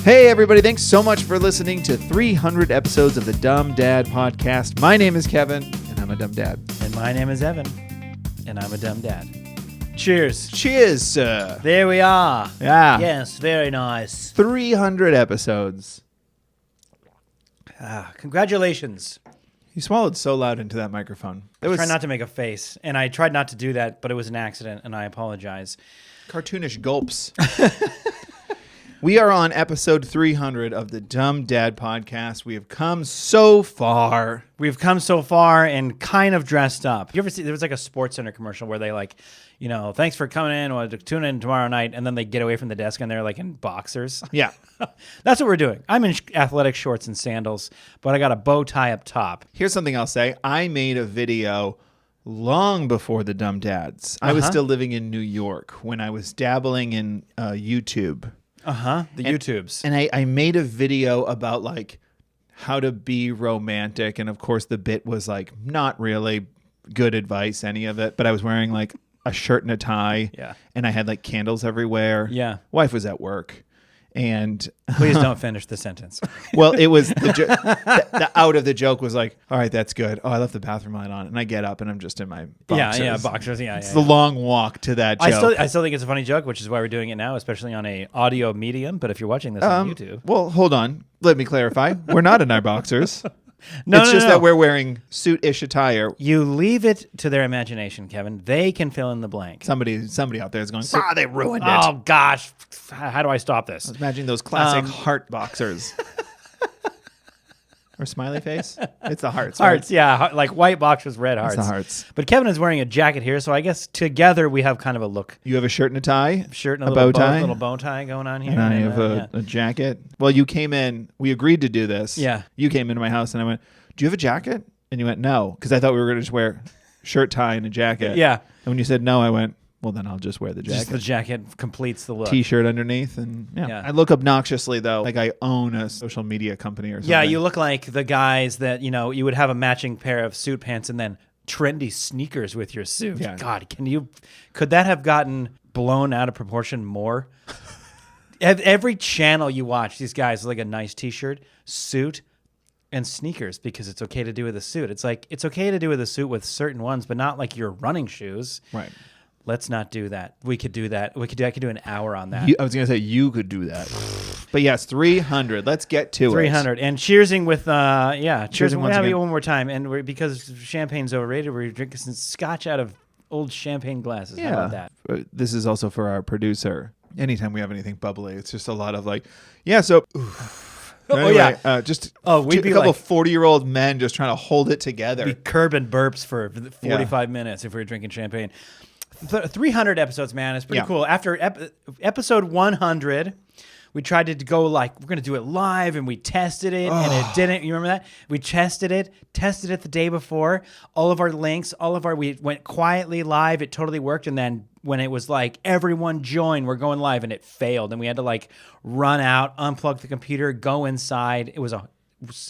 Hey, everybody. Thanks so much for listening to 300 episodes of the Dumb Dad Podcast. My name is Kevin, and I'm a dumb dad. And my name is Evan, and I'm a dumb dad. Cheers. Cheers, sir. There we are. Yeah. Yes, very nice. 300 episodes. Congratulations. You swallowed so loud into that microphone. Try not to make a face, and I tried not to do that, but it was an accident, and I apologize. Cartoonish gulps. We are on episode 300 of the Dumb Dad Podcast. We have come so far. We've come so far and kind of dressed up. You ever see, there was like a Sports Center commercial where they like, you know, thanks for coming in, we'll tune in tomorrow night, and then they get away from the desk and they're like in boxers. Yeah. That's what we're doing. I'm in athletic shorts and sandals, but I got a bow tie up top. Here's something I'll say. I made a video long before the Dumb Dads. I was still living in New York when I was dabbling in YouTube. The YouTubes. And I made a video about like how to be romantic. And of course the bit was like not really good advice, any of it. But I was wearing like a shirt and a tie. Yeah. And I had like candles everywhere. Yeah. Wife was at work. And Please don't finish the sentence. well, it was the out of the joke was like, all right, that's good. Oh, I left the bathroom light on. And I get up and I'm just in my boxers. Yeah, boxers. Yeah, it's the long walk to that joke. I still think it's a funny joke, which is why we're doing it now, especially on a audio medium. But if you're watching this on YouTube. Well, hold on. Let me clarify. We're not in our boxers. No, it's just that we're wearing suit-ish attire. You leave it to their imagination, Kevin. They can fill in the blank. Somebody out there is going, they ruined it. Oh, gosh. How do I stop this? Imagine those classic heart boxers. Or smiley face? It's the hearts. Hearts, right? yeah. Like white boxers, red hearts. It's the hearts. But Kevin is wearing a jacket here, so I guess together we have kind of a look. You have a shirt and a tie? Shirt and a bow tie? little bow tie going on here. And I have a jacket. Well, you came in. We agreed to do this. Yeah. You came into my house and I went, do you have a jacket? And you went, no. Because I thought we were going to just wear shirt, tie, and a jacket. Yeah. And when you said no, I went, well, then I'll just wear the jacket. Just the jacket completes the look. T-shirt underneath. And yeah. I look obnoxiously, though, like I own a social media company or something. Yeah, you look like the guys that, you know, you would have a matching pair of suit pants and then trendy sneakers with your suit. Yeah. God, could that have gotten blown out of proportion more? Every channel you watch, these guys like a nice T-shirt, suit, and sneakers because it's okay to do with a suit. It's like, it's okay to do with a suit with certain ones, but not like your running shoes. Right. Let's not do that. We could do that. I could do an hour on that. I was going to say you could do that. But yes, 300. Let's get to 300. And cheersing with, cheers. We'll once have again. it one more time. And because champagne's overrated, we're drinking some scotch out of old champagne glasses. Yeah. How about that? This is also for our producer. Anytime we have anything bubbly, it's just a lot of like, yeah, so... Anyway, we'd a be couple like, of 40-year-old men just trying to hold it together. Be curb and burps for 45 minutes if we were drinking champagne. 300 episodes, man. It's pretty cool. After episode 100, we tried to go like, we're going to do it live, and we tested it, and it didn't. You remember that? We tested it the day before. All of our links, we went quietly live. It totally worked. And then when it was like, everyone join, we're going live, and it failed. And we had to like run out, unplug the computer, go inside. It was a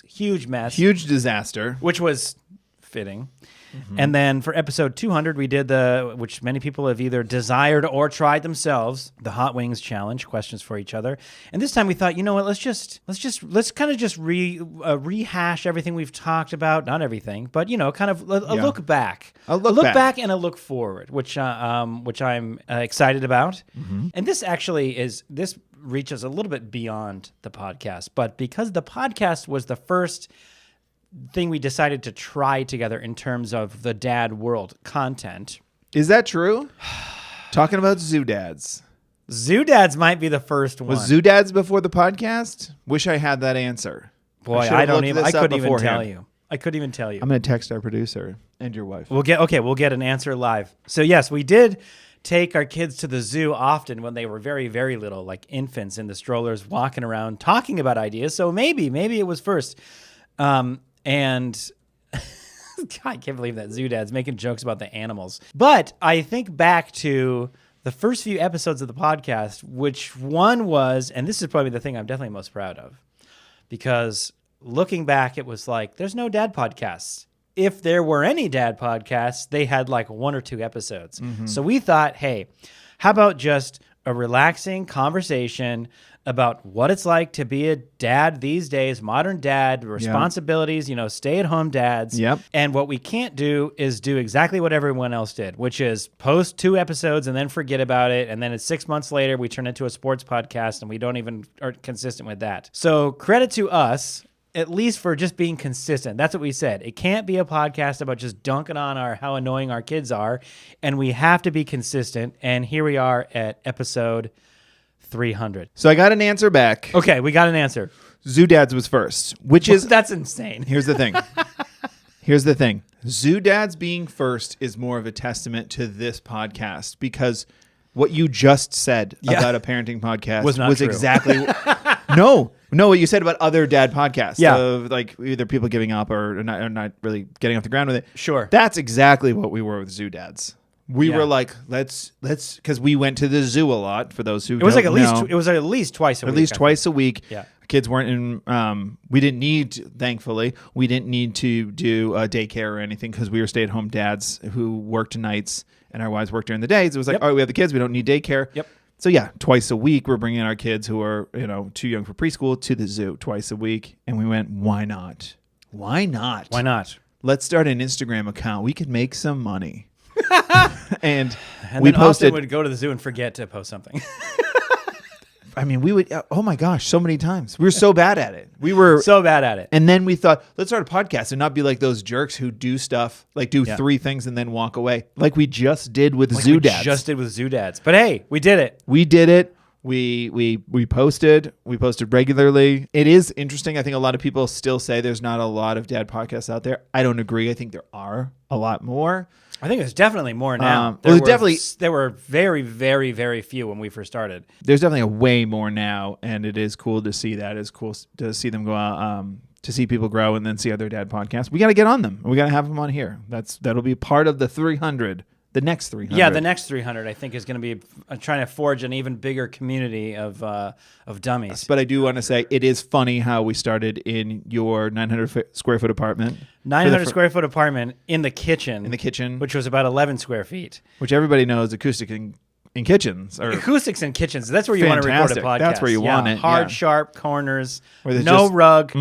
huge mess. Huge disaster. Which was fitting. Mm-hmm. And then for episode 200, we did which many people have either desired or tried themselves, the Hot Wings Challenge, questions for each other. And this time we thought, you know what, let's kind of just rehash everything we've talked about. Not everything, but you know, kind of a look back. A look back and a look forward, which I'm excited about. Mm-hmm. And this reaches a little bit beyond the podcast, but because the podcast was the first thing we decided to try together in terms of the dad world content. Is that true? Talking about Zoo Dads. Zoo Dads might be the first one. Was Zoo Dads before the podcast? Wish I had that answer. Boy, I couldn't even tell you. I couldn't even tell you. I'm going to text our producer and your wife. We'll get an answer live. So yes, we did take our kids to the zoo often when they were very, very little, like infants in the strollers, walking around, talking about ideas. So maybe it was first. And I can't believe that Zoo Dad's making jokes about the animals. But I think back to the first few episodes of the podcast, which one was, and this is probably the thing I'm definitely most proud of, because looking back, it was like, there's no dad podcasts. If there were any dad podcasts, they had like 1 or 2 episodes. Mm-hmm. So we thought, hey, how about just a relaxing conversation about what it's like to be a dad these days, modern dad, responsibilities, stay-at-home dads. Yep. And what we can't do is do exactly what everyone else did, which is post 2 episodes and then forget about it. And then it's 6 months later, we turn into a sports podcast and we don't even are consistent with that. So credit to us, at least for just being consistent. That's what we said. It can't be a podcast about just dunking on how annoying our kids are. And we have to be consistent. And here we are at episode 300. So I got an answer back. Okay, we got an answer. Zoo Dads was first, which is... That's insane. Here's the thing. Here's the thing. Zoo Dads being first is more of a testament to this podcast because what you just said about a parenting podcast was not true. Exactly... No, what you said about other dad podcasts. Yeah. Of like either people giving up or not really getting off the ground with it. Sure. That's exactly what we were with Zoo Dads. We were like, let's, because we went to the zoo a lot. For those who it was don't like know. it was at least twice a week. At least twice a week. Yeah. Kids weren't in. We didn't need, thankfully, we didn't need to do daycare or anything because we were stay-at-home dads who worked nights and our wives worked during the days. It was like, all right, we have the kids, we don't need daycare. Yep. So yeah, twice a week we're bringing our kids who are too young for preschool to the zoo twice a week, and we went, why not? Why not? Why not? Let's start an Instagram account. We could make some money. and And we then posted. Austin would go to the zoo and forget to post something. I mean, we would. Oh my gosh, so many times we were so bad at it. We were so bad at it. And then we thought, let's start a podcast and not be like those jerks who do stuff, like do 3 things and then walk away, like we just did with Zoo Dads. Just did with Zoo Dads. But hey, we did it. We did it. We posted. We posted regularly. It is interesting. I think a lot of people still say there's not a lot of dad podcasts out there. I don't agree. I think there are a lot more. I think there's definitely more now. There were very, very, very few when we first started. There's definitely a way more now, and it is cool to see that. It's cool to see them go out, to see people grow, and then see other dad podcasts. We got to get on them. We got to have them on here. That'll be part of the 300. The next 300. Yeah, the next 300, I think, is going to be trying to forge an even bigger community of dummies. But I do want to say it is funny how we started in your 900 square foot apartment. 900 square foot apartment in the kitchen. Which was about 11 square feet. Which everybody knows acoustic in kitchens. Acoustics in kitchens. That's where you want to record a podcast. That's where you want it. Hard, sharp corners. No rug.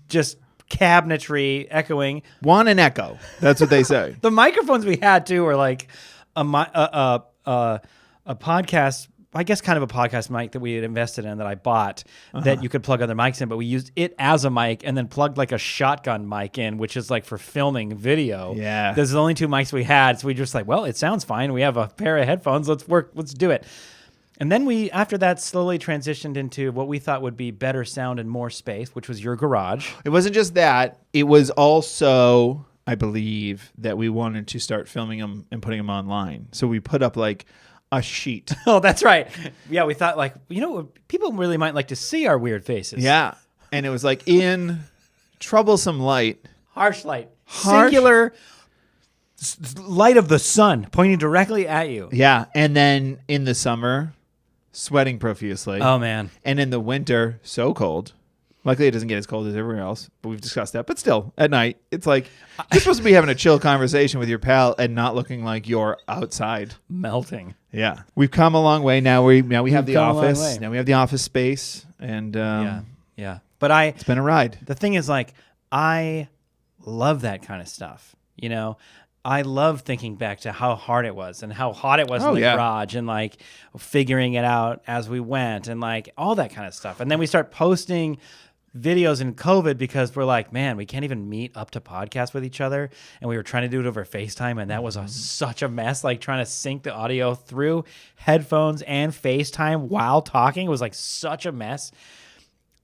Just cabinetry echoing. Want an echo. That's what they say. The microphones we had too were like a podcast, I guess kind of a podcast mic that we had invested in that I bought that you could plug other mics in, but we used it as a mic and then plugged like a shotgun mic in, which is like for filming video. Yeah. There's the only 2 mics we had, so we just like, well, it sounds fine. We have a pair of headphones. Let's do it. And then we, after that, slowly transitioned into what we thought would be better sound and more space, which was your garage. It wasn't just that. It was also, I believe, that we wanted to start filming them and putting them online. So we put up like a sheet. Oh, that's right. Yeah, we thought like, people really might like to see our weird faces. Yeah. And it was like in troublesome light. Harsh light. Singular light of the sun pointing directly at you. Yeah. And then in the summer, sweating profusely. Oh, man. And in the winter, so cold. Luckily, it doesn't get as cold as everywhere else, but we've discussed that. But still, at night, it's like you're supposed to be having a chill conversation with your pal and not looking like you're outside. Melting. Yeah. We've come a long way. Now we have the office. Now we have the office space. And yeah. But it's been a ride. The thing is, like, I love that kind of stuff. I love thinking back to how hard it was and how hot it was in the garage and like figuring it out as we went and like all that kind of stuff. And then we start posting videos in COVID because we're like, man, we can't even meet up to podcast with each other. And we were trying to do it over FaceTime, and that was such a mess. Like trying to sync the audio through headphones and FaceTime while talking was like such a mess.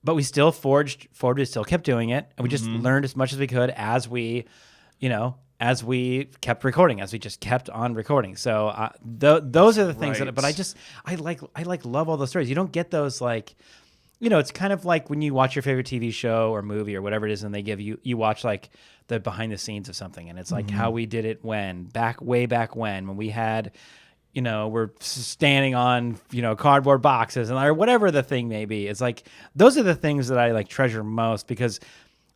But we still forged, we still kept doing it. And we just learned as much as we could as we kept recording, as we just kept on recording. So those are the things that, but I love all those stories. You don't get those like, it's kind of like when you watch your favorite TV show or movie or whatever it is, and they give you watch like the behind the scenes of something. And it's like how we did it way back when we had, we're standing on, cardboard boxes or whatever the thing may be. It's like, those are the things that I like treasure most because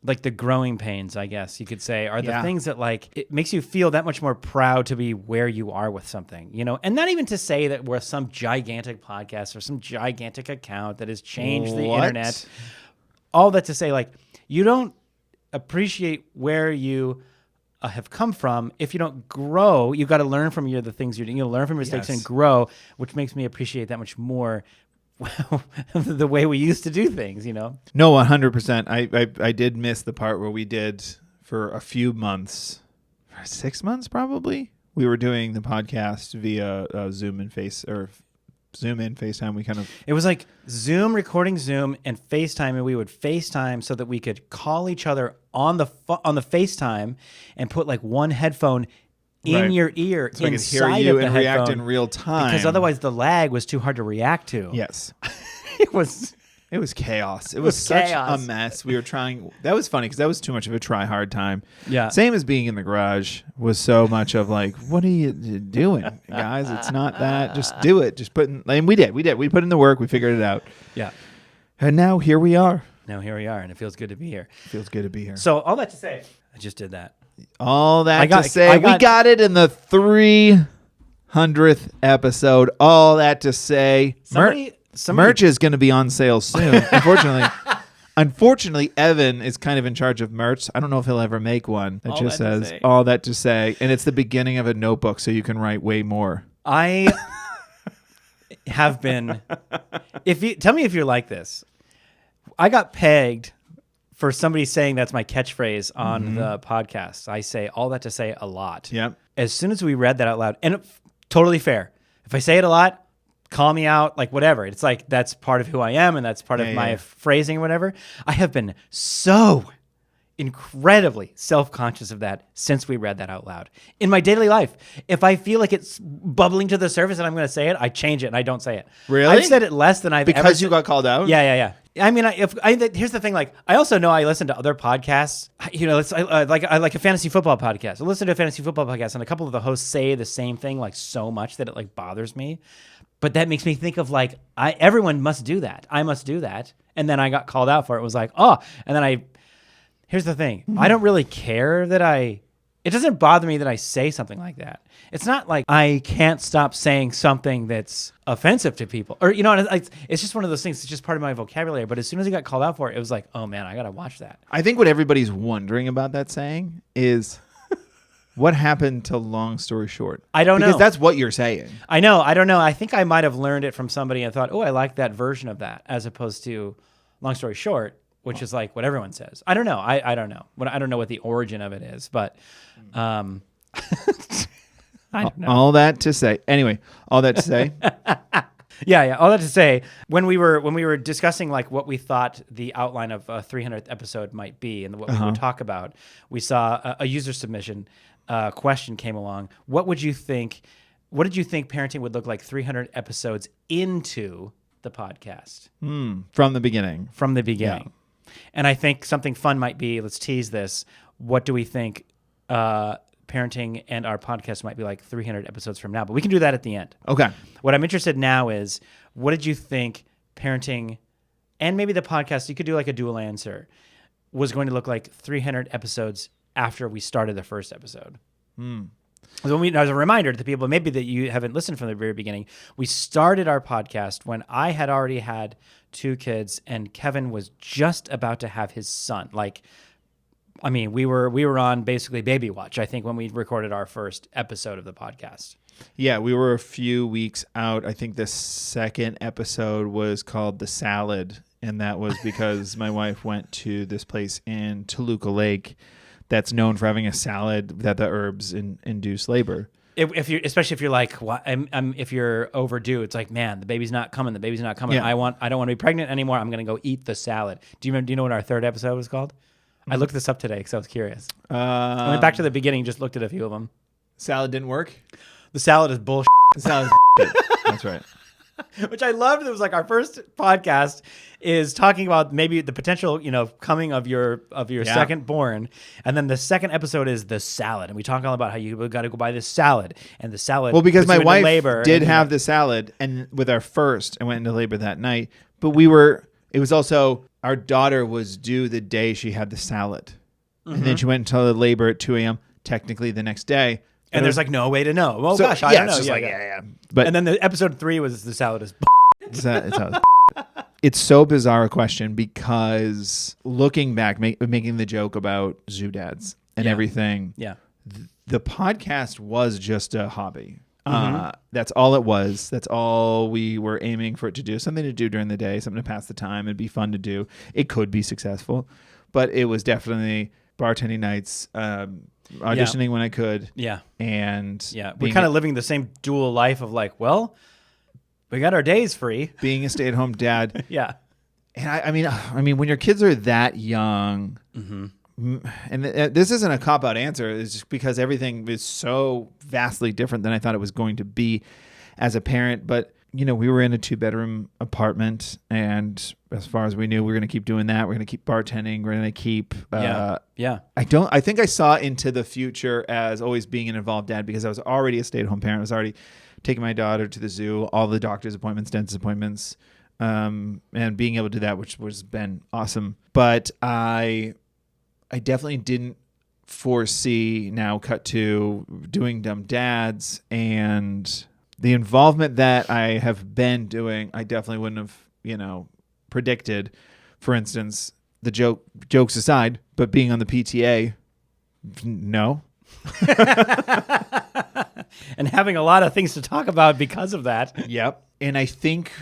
like the growing pains, I guess you could say, are the Yeah. things that like it makes you feel that much more proud to be where you are with something, you know, and not even to say that we're some gigantic podcast or some gigantic account that has changed the What? internet. All that to say, like, you don't appreciate where you have come from if you don't grow. You've got to learn from the things you're doing. You learn from your mistakes and grow, which makes me appreciate that much more the way we used to do things, you know? No, 100%. I did miss the part where we did for a few months, for 6 months probably. We were doing the podcast via Zoom and FaceTime. We kind of It was like Zoom, recording Zoom, and FaceTime, and we would FaceTime so that we could call each other on the FaceTime and put like one headphone in Right. your ear so I could inside hear you of the and react headphone, in real time. because otherwise the lag was too hard to react to. Yes. It was. It was chaos. It was such chaos. a mess. We were trying. That was funny because that was too much of a try hard time. Yeah. Same as being in the garage was so much of like, what are you doing, guys? It's not that. Just do it. Just put in. And we did. We put in the work. We figured it out. Yeah. And now here we are. Now here we are, and it feels good to be here. Feels good to be here. So all that to say, I just did that. All that I to say, we got it in the 300th episode. All that to say, Somebody merch is going to be on sale soon. Unfortunately, Evan is kind of in charge of merch. I don't know if he'll ever make one that All just that to says say. all that to say, and it's the beginning of a notebook, so you can write way more. I have been. If you tell me if you're like this, I got pegged for somebody saying that's my catchphrase on the podcast. I say all that to say a lot. Yep. As soon as we read that out loud, and totally fair. If I say it a lot, call me out, like whatever. It's like that's part of who I am, and that's part of my phrasing or whatever. I have been so incredibly self-conscious of that since we read that out loud. In my daily life, if I feel like it's bubbling to the surface and I'm going to say it, I change it and I don't say it. Really? I've said it less than I've ever Because you said. got called out? Yeah. I mean, here's the thing. Like, I also know I listen to other podcasts. You know, I like a fantasy football podcast. I listen to a fantasy football podcast, and a couple of the hosts say the same thing like so much that it like bothers me. But that makes me think of like everyone must do that. I must do that. And then I got called out for it. It was like, oh, and then here's the thing. I don't really care that it doesn't bother me that I say something like that. It's not like I can't stop saying something that's offensive to people, or, you know, it's just one of those things. It's just part of my vocabulary. But as soon as I got called out for it, it was like, oh man, I got to watch that. I think what everybody's wondering about that saying is what happened to long story short? I don't know. Because that's what you're saying. I know. I don't know. I think I might have learned it from somebody and thought, oh, I like that version of that, as opposed to long story short, which is like what everyone says. I don't know. I don't know. I don't know what the origin of it is, but I don't know. All that to say. Anyway, all that to say. Yeah. All that to say, when we were discussing like what we thought the outline of a 300th episode might be and what we would talk about, we saw a user submission question came along. What did you think parenting would look like 300 episodes into the podcast? From the beginning. From the beginning. And I think something fun might be, let's tease this. What do we think parenting and our podcast might be like 300 episodes from now? But we can do that at the end. Okay. What I'm interested now is, what did you think parenting and maybe the podcast, you could do like a dual answer, was going to look like 300 episodes after we started the first episode? So as a reminder to the people maybe that you haven't listened from the very beginning, we started our podcast when I had already had 2 kids and Kevin was just about to have his son. Like, I mean, we were on basically baby watch, I think, when we recorded our first episode of the podcast. Yeah, we were a few weeks out. I think the second episode was called The Salad, and that was because my wife went to this place in Toluca Lake that's known for having a salad that the herbs induce labor. Especially if you're like, if you're overdue, it's like, man, the baby's not coming. Yeah. I don't want to be pregnant anymore. I'm going to go eat the salad. Do you know what our third episode was called? I looked this up today because I was curious. I went back to the beginning, just looked at a few of them. Salad didn't work? The salad is bullshit. The salad is That's right. Which I loved. It was like our first podcast is talking about maybe the potential, coming of your second born, and then the second episode is the salad, and we talk all about how you got to go buy this salad, and the salad. Well, because puts my you into wife labor did have the salad, and with our first, I went into labor that night. But it was also our daughter was due the day she had the salad. And then she went into labor at 2 a.m., technically the next day. And there's like no way to know. Oh, gosh, I don't know. It's just yeah. But, and then the episode 3 was the salad is it's so bizarre a question because looking back, making the joke about zoo dads and everything, the podcast was just a hobby. That's all it was. That's all we were aiming for it to do. Something to do during the day, something to pass the time. It'd be fun to do. It could be successful, but it was definitely bartending nights, auditioning when I could. Yeah. And we're kind of living the same dual life of like, well, we got our days free. Being a stay-at-home dad. Yeah. And I mean, when your kids are that young, and this isn't a cop-out answer, it's just because everything is so vastly different than I thought it was going to be as a parent. But, we were in a 2-bedroom apartment, and as far as we knew, we were going to keep doing that. We're going to keep bartending. We're going to keep... I think I saw into the future as always being an involved dad because I was already a stay-at-home parent. I was already taking my daughter to the zoo, all the doctor's appointments, dentist appointments, and being able to do that, which was been awesome. But I definitely didn't foresee now cut to doing Dumb Dads and the involvement that I have been doing. I definitely wouldn't have, predicted, for instance, the jokes aside, but being on the PTA, no. And having a lot of things to talk about because of that. Yep. And I think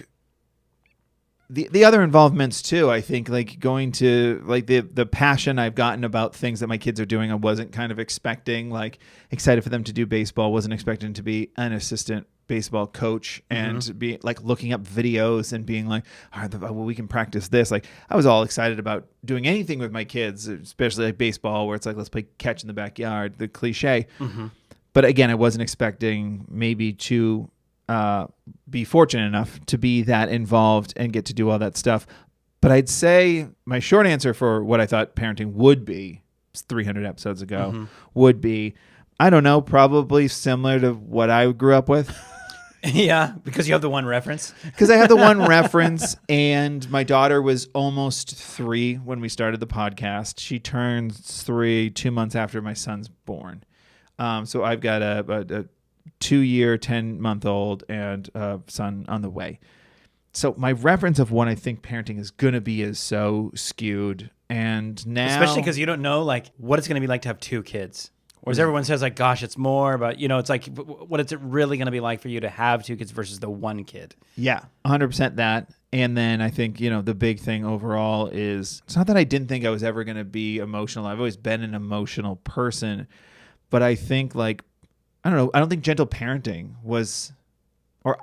the other involvements too, I think like going to like the passion I've gotten about things that my kids are doing, I wasn't kind of expecting, like excited for them to do baseball, wasn't expecting to be an assistant baseball coach and be like looking up videos and being like, all right, well, we can practice this. Like I was all excited about doing anything with my kids, especially like baseball, where it's like, let's play catch in the backyard, the cliche. But again, I wasn't expecting maybe to be fortunate enough to be that involved and get to do all that stuff. But I'd say my short answer for what I thought parenting would be 300 episodes ago would be, I don't know, probably similar to what I grew up with. Yeah, because you have the one reference. Because I have the one reference, and my daughter was almost 3 when we started the podcast. She turns 3 2 months after my son's born. So I've got a 2-year, 10-month-old and a son on the way. So my reference of what I think parenting is going to be is so skewed. And now... Especially because you don't know like what it's going to be like to have 2 kids. Whereas everyone says like, gosh, it's more, but it's like, what is it really going to be like for you to have 2 kids versus the 1 kid? Yeah, 100% that. And then I think, the big thing overall is, it's not that I didn't think I was ever going to be emotional. I've always been an emotional person, but I think like, I don't know, I don't think gentle parenting was, or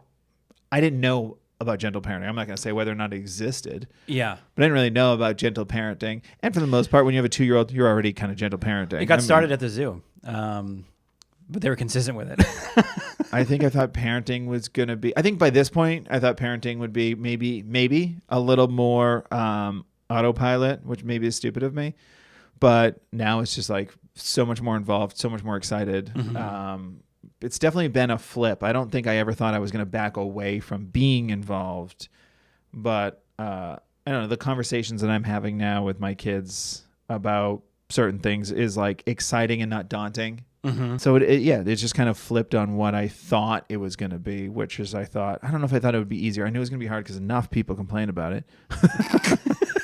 I didn't know about gentle parenting. I'm not going to say whether or not it existed. Yeah. But I didn't really know about gentle parenting. And for the most part, when you have a 2-year-old, you're already kind of gentle parenting. It got started at the zoo. But they were consistent with it. I thought parenting was going to be, I think by this point, I thought parenting would be maybe a little more autopilot, which maybe is stupid of me. But now it's just like so much more involved, so much more excited. It's definitely been a flip. I don't think I ever thought I was going to back away from being involved. But I don't know, the conversations that I'm having now with my kids about certain things is like exciting and not daunting. So it's just kind of flipped on what I thought it was going to be, which is I don't know if I thought it would be easier. I knew it was going to be hard because enough people complain about it.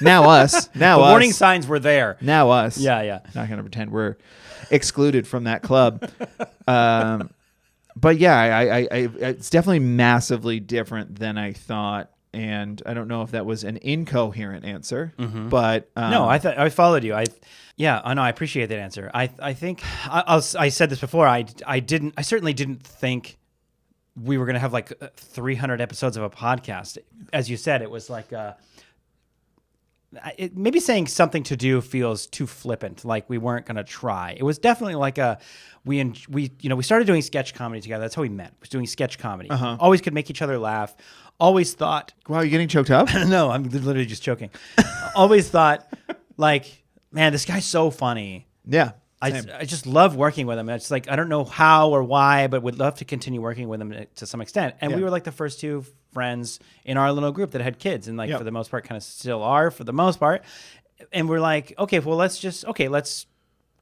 The warning signs were there. Now us. Yeah. Not going to pretend we're excluded from that club. But yeah, it's definitely massively different than I thought. And I don't know if that was an incoherent answer, but no, I followed you. I appreciate that answer. I think I said this before. I certainly didn't think we were going to have like 300 episodes of a podcast. As you said, it was like maybe saying something to do feels too flippant, like we weren't going to try. It was definitely like we started doing sketch comedy together. That's how we met. Was doing sketch comedy. Always could make each other laugh. Always thought, wow, you getting choked up? No, I'm literally just choking. Always thought, like, man, this guy's so funny. Yeah. I just love working with him. It's like, I don't know how or why, but would love to continue working with him to some extent. And we were like the first 2 friends in our little group that had kids, and like for the most part kind of still are for the most part. And we're like, okay, well, let's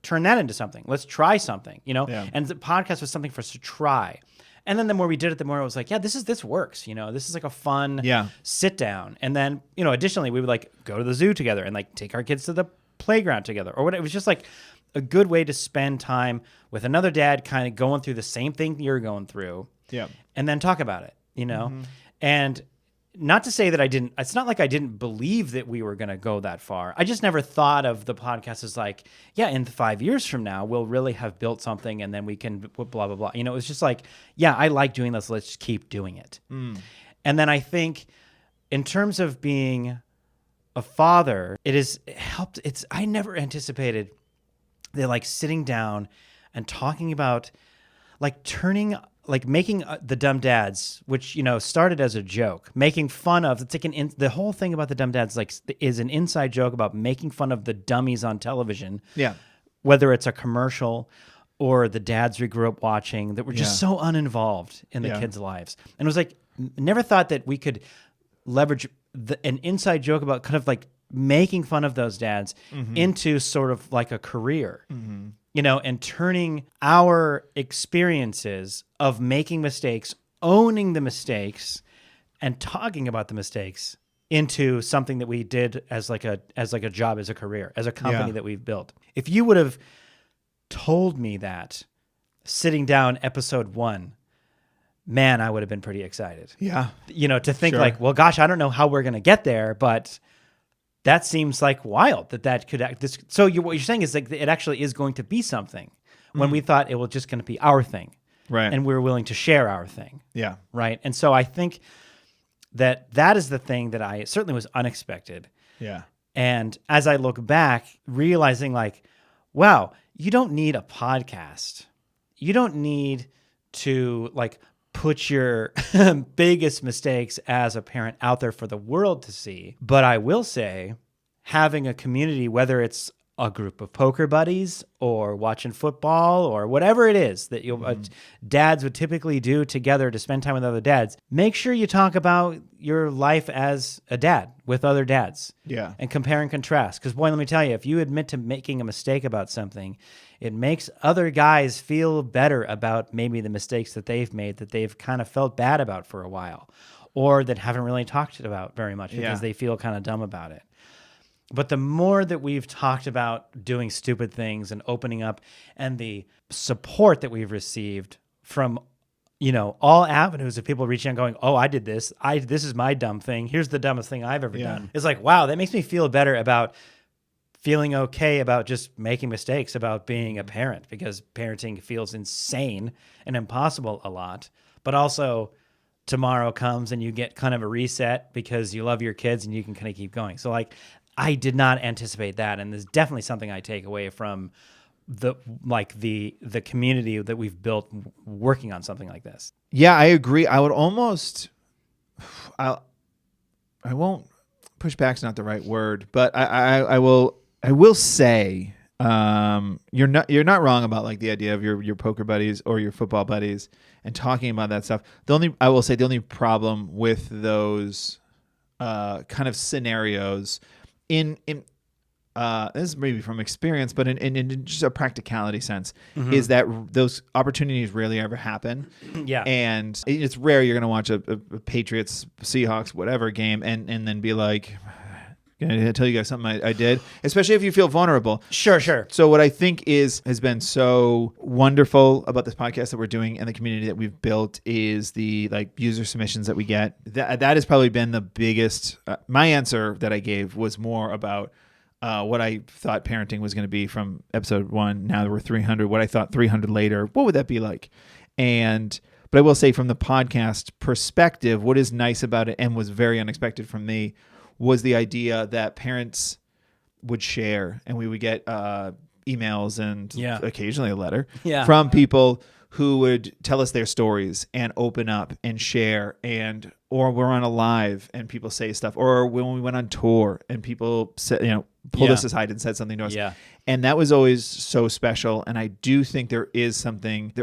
turn that into something. Let's try something, you know? Yeah. And the podcast was something for us to try. And then the more we did it, the more it was like, yeah, this works. You know, this is like a fun sit down. And then, you know, additionally, we would like go to the zoo together and like take our kids to the playground together or whatever. It was just like a good way to spend time with another dad kind of going through the same thing you're going through. Yeah. And then talk about it, you know? Mm-hmm. And not to say that it's not like I didn't believe that we were going to go that far. I just never thought of the podcast as like, yeah, in 5 years from now, we'll really have built something and then we can blah, blah, blah. You know, it was just like, yeah, I like doing this. Let's just keep doing it. Mm. And then I think in terms of being a father, it helped. I never anticipated that like sitting down and talking about making the Dumb Dads, which, you know, started as a joke, making fun of, it's like the whole thing about the Dumb Dads like is an inside joke about making fun of the dummies on television. Yeah. Whether it's a commercial or the dads we grew up watching that were just so uninvolved in the kids' lives. And it was like, never thought that we could leverage an inside joke about kind of like making fun of those dads into sort of like a career. Mm-hmm. You know, and turning our experiences of making mistakes, owning the mistakes, and talking about the mistakes into something that we did as like a job, as a career, as a company that we've built. If you would have told me that sitting down episode 1, man, I would have been pretty excited. Yeah. You know, to think like, well, gosh, I don't know how we're going to get there, but that seems like wild that could act this. So what you're saying is like it actually is going to be something when we thought it was just going to be our thing. Right. And we were willing to share our thing. Yeah. Right. And so I think that is the thing that I certainly was unexpected. Yeah. And as I look back, realizing like, wow, you don't need a podcast. You don't need to like put your biggest mistakes as a parent out there for the world to see. But I will say, having a community, whether it's a group of poker buddies or watching football or whatever it is that dads would typically do together to spend time with other dads, make sure you talk about your life as a dad with other dads. Yeah. And compare and contrast. Because boy, let me tell you, if you admit to making a mistake about something, it makes other guys feel better about maybe the mistakes that they've made that they've kind of felt bad about for a while or that haven't really talked about very much because they feel kind of dumb about it. But the more that we've talked about doing stupid things and opening up and the support that we've received from, you know, all avenues of people reaching out going, oh, I did this. This is my dumb thing. Here's the dumbest thing I've ever done. It's like, wow, that makes me feel better about feeling okay about just making mistakes about being a parent because parenting feels insane and impossible a lot. But also tomorrow comes and you get kind of a reset because you love your kids and you can kind of keep going. So like, I did not anticipate that, and there's definitely something I take away from the community that we've built working on something like this. Yeah, I agree. I would almost, I won't push back's not the right word, but I will say you're not wrong about like the idea of your poker buddies or your football buddies and talking about that stuff. I will say the only problem with those kind of scenarios in this is maybe from experience, but in just a practicality sense, is that those opportunities rarely ever happen. Yeah. And it's rare you're going to watch a Patriots, Seahawks, whatever game and then be like, gonna tell you guys something I did, especially if you feel vulnerable. Sure. So what I think has been so wonderful about this podcast that we're doing and the community that we've built is the like user submissions that we get. That has probably been the biggest. My answer that I gave was more about what I thought parenting was going to be from episode 1. Now that we're 300, what I thought 300 later, what would that be like? But I will say from the podcast perspective, what is nice about it and was very unexpected from me was the idea that parents would share and we would get emails and occasionally a letter from people who would tell us their stories and open up and share, or we're on a live and people say stuff, or when we went on tour and people said, pulled us aside and said something to us. Yeah. And that was always so special. And I do think there is something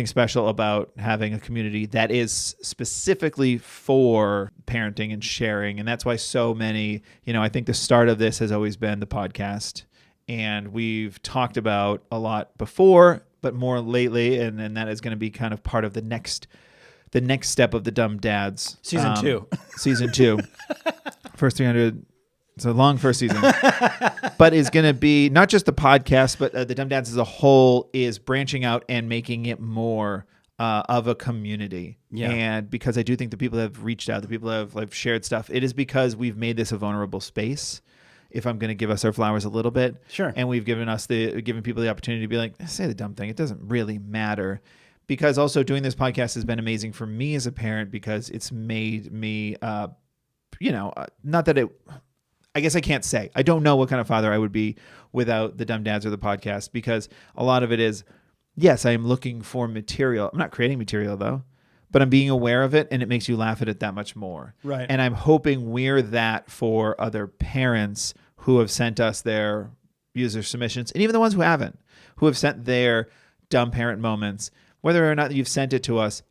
special about having a community that is specifically for parenting and sharing. And that's why so many, I think the start of this has always been the podcast. And we've talked about a lot before, but more lately. And that is going to be kind of part of the next step of the Dumb Dads. Season 2. Season 2. First 300. It's a long first season. But it's going to be not just the podcast, but the Dumb Dads as a whole is branching out and making it more of a community. Yeah. And because I do think the people that have reached out, the people that have shared stuff, it is because we've made this a vulnerable space. If I'm going to give us our flowers a little bit. Sure. And we've given people the opportunity to be like, say the dumb thing. It doesn't really matter. Because also doing this podcast has been amazing for me as a parent because it's made me, not that it... I guess I can't say. I don't know what kind of father I would be without the Dumb Dads or the podcast because a lot of it is, yes, I am looking for material. I'm not creating material though, but I'm being aware of it and it makes you laugh at it that much more. Right. And I'm hoping we're that for other parents who have sent us their user submissions and even the ones who haven't, who have sent their dumb parent moments. Whether or not you've sent it to us,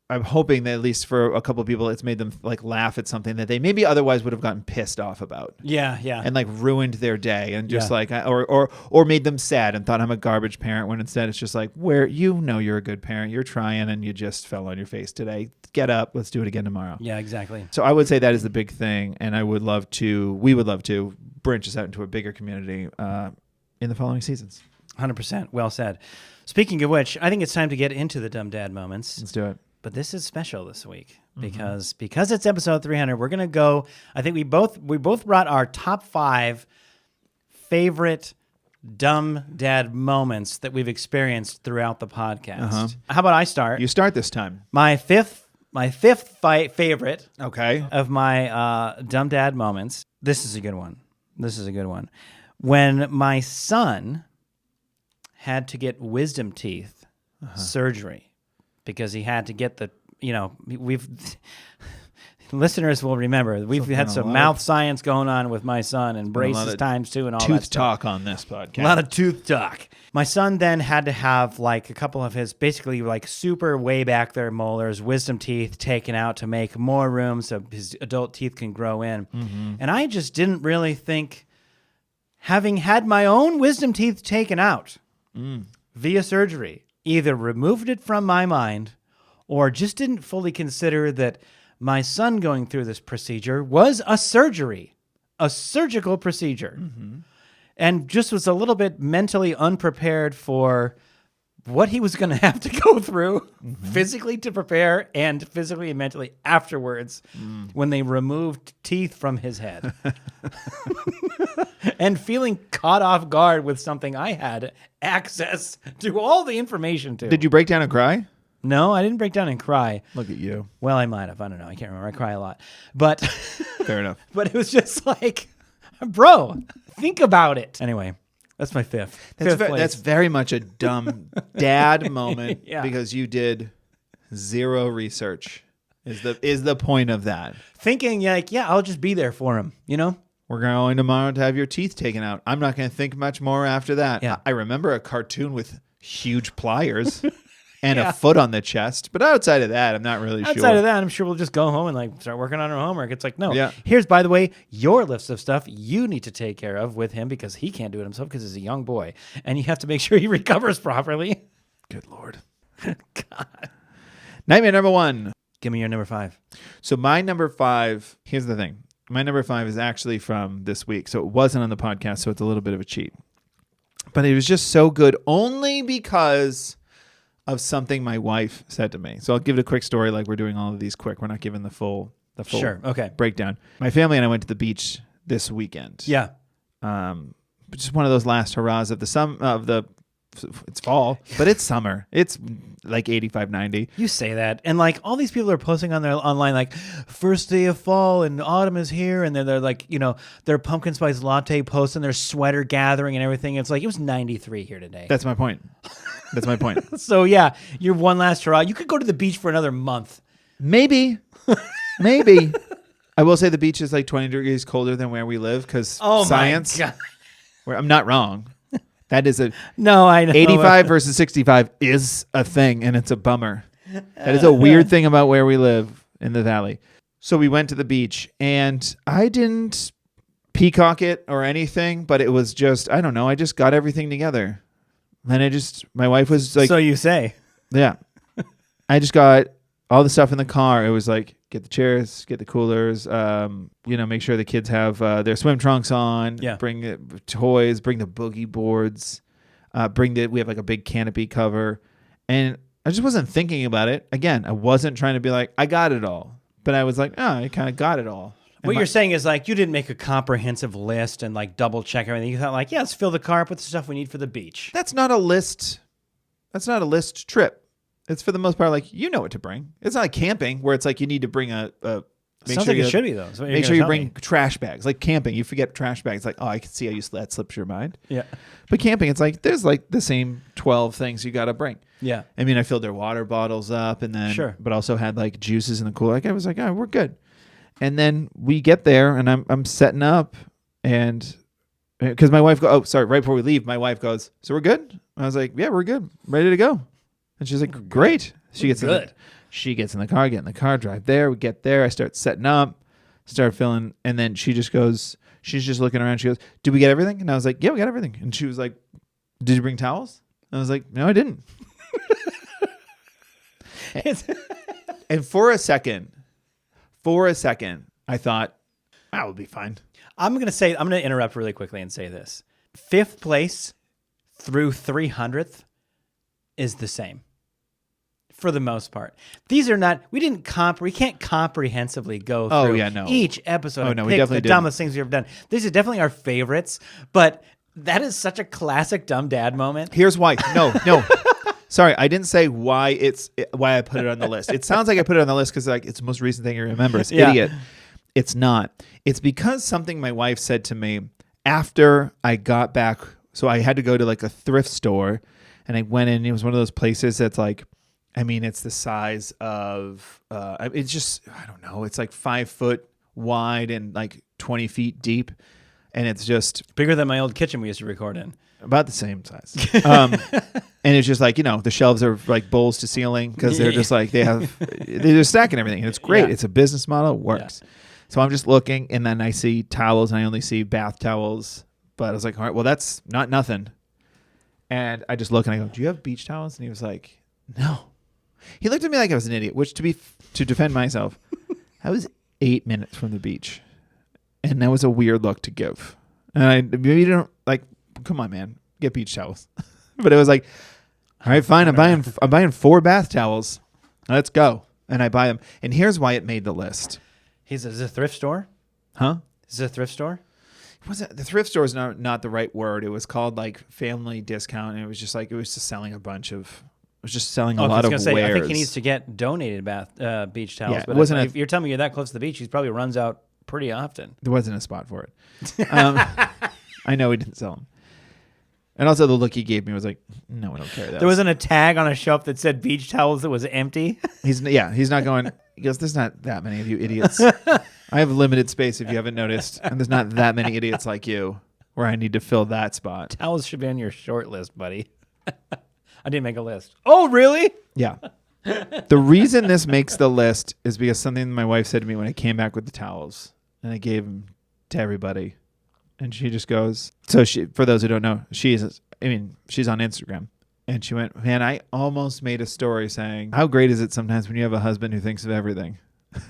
I'm hoping that at least for a couple of people, it's made them laugh at something that they maybe otherwise would have gotten pissed off about. Yeah. And ruined their day and just or made them sad and thought I'm a garbage parent when instead it's just you're a good parent. You're trying and you just fell on your face today. Get up. Let's do it again tomorrow. Yeah, exactly. So I would say that is the big thing. And we would love to branch this out into a bigger community in the following seasons. 100%. Well said. Speaking of which, I think it's time to get into the Dumb Dad moments. Let's do it. But this is special this week because it's episode 300. We're gonna go. I think we both brought our top 5 favorite dumb dad moments that we've experienced throughout the podcast. How about I start? You start this time. My fifth favorite. Okay. Of my dumb dad moments. This is a good one. When my son had to get wisdom teeth surgery. Because he had to get listeners will remember, we've had some mouth science going on with my son and braces times 2 and all that stuff. Tooth talk on this podcast. A lot of tooth talk. My son then had to have a couple of his basically super way back there molars, wisdom teeth taken out to make more room so his adult teeth can grow in. Mm-hmm. And I just didn't really think, having had my own wisdom teeth taken out via surgery, either removed it from my mind or just didn't fully consider that my son going through this procedure was a surgical procedure, and just was a little bit mentally unprepared for what he was going to have to go through physically to prepare and physically and mentally afterwards when they removed teeth from his head. And feeling caught off guard with something I had access to all the information to. Did you break down and cry? No, I didn't break down and cry. Look at you. Well, I might have. I don't know. I can't remember. I cry a lot. But fair enough. But it was just bro, think about it. Anyway, that's my fifth. That's very much a dumb dad moment because you did zero research. Is the point of that? Thinking I'll just be there for him, We're going tomorrow to have your teeth taken out. I'm not going to think much more after that. Yeah. I remember a cartoon with huge pliers and a foot on the chest. But outside of that, I'm not really sure. Outside of that, I'm sure we'll just go home and start working on our homework. It's no. Yeah. Here's, by the way, your list of stuff you need to take care of with him because he can't do it himself because he's a young boy. And you have to make sure he recovers properly. Good Lord. God. Nightmare number 1. Give me your number 5. So my number 5, here's the thing. My number 5 is actually from this week. So it wasn't on the podcast, so it's a little bit of a cheat. But it was just so good only because of something my wife said to me. So I'll give it a quick story we're doing all of these quick. We're not giving the full Sure. Okay. breakdown. My family and I went to the beach this weekend. Yeah. Just one of those last hurrahs of it's fall, but it's summer. It's 85, 90. You say that. And all these people are posting online first day of fall and autumn is here. And then they're their pumpkin spice latte posts and their sweater gathering and everything. It's it was 93 here today. That's my point. So yeah, you're one last hurrah. You could go to the beach for another month. Maybe. I will say the beach is like 20 degrees colder than where we live because Oh science. my God. Where I'm not wrong. That is a No, I know. 85 versus 65 is a thing, and it's a bummer. That is a weird thing about where we live in the valley. So we went to the beach, and I didn't peacock it or anything, but it was just, I don't know, I just got everything together. And my wife was like, So you say. yeah. I just got all the stuff in the car. It was like, get the chairs, get the coolers, make sure the kids have their swim trunks on, bring the toys, bring the boogie boards, we have like a big canopy cover. And I just wasn't thinking about it. Again, I wasn't trying to be like, I got it all. But I was like, I kind of got it all. What you're saying is like you didn't make a comprehensive list and like double check everything. You thought like, let's fill the car up with the stuff we need for the beach. That's not a list. That's not a list trip. It's for the most part like you know what to bring. It's not like camping where it's like you need to bring a Sounds like it should be though. Make sure you bring trash bags. Like camping, you forget trash bags. Like, I can see how that slips your mind. Yeah. But camping, it's like there's like the same 12 things you got to bring. Yeah. I mean, I filled their water bottles up and then, but also had like juices in the cooler. Like I was like, we're good. And then we get there and I'm setting up and because my wife right before we leave, my wife goes, so we're good? I was like, yeah, we're good. Ready to go. And she's like, great. She gets in the car, get in the car, drive there. We get there. I start setting up, start filling. And then she's just looking around. She goes, did we get everything? And I was like, yeah, we got everything. And she was like, did you bring towels? And I was like, no, I didn't. And for a second, I thought, that would be fine. I'm going to interrupt really quickly and say this. 5th place through 300th is the same. For the most part, these are not. We can't comprehensively go through each episode. Oh no, we definitely the dumbest things we've ever done. These are definitely our favorites, but that is such a classic dumb dad moment. Here's why. No. Sorry, I didn't say why I put it on the list. It sounds like I put it on the list because like it's the most recent thing I remember. It's idiot. It's not. It's because something my wife said to me after I got back. So I had to go to like a thrift store, and I went in. It was one of those places that's like. I mean, it's the size of, it's just, I don't know. It's like 5 foot wide and like 20 feet deep. And it's just bigger than my old kitchen we used to record in. About the same size. And it's just like, the shelves are like bowls to ceiling because they're just like, they're stacking everything. And it's great. Yeah. It's a business model. It works. Yeah. So I'm just looking and then I see towels and I only see bath towels. But I was like, all right, well, that's not nothing. And I just look and I go, do you have beach towels? And he was like, no. He looked at me like I was an idiot, which to defend myself, I was 8 minutes from the beach. And that was a weird look to give. And maybe you don't like, come on, man, get beach towels. But it was like, all right, fine. I'm buying 4 bath towels. Let's go. And I buy them. And here's why it made the list. Is it a thrift store? Huh? Is it a thrift store? The thrift store is not the right word. It was called like family discount. And it was just selling a bunch of. Was just selling a lot of wares. I think he needs to get donated beach towels. Yeah, but if you're telling me you're that close to the beach, he probably runs out pretty often. There wasn't a spot for it. I know he didn't sell them. And also the look he gave me was like, no, I don't care. There wasn't a tag on a shelf that said beach towels that was empty. He's not going, he goes, there's not that many of you idiots. I have limited space if you haven't noticed. And there's not that many idiots like you where I need to fill that spot. Towels should be on your short list, buddy. I didn't make a list. Oh, really? Yeah. The reason this makes the list is because something my wife said to me when I came back with the towels, and I gave them to everybody, and she just goes. So for those who don't know, she's on Instagram, and she went, man, I almost made a story saying how great is it sometimes when you have a husband who thinks of everything.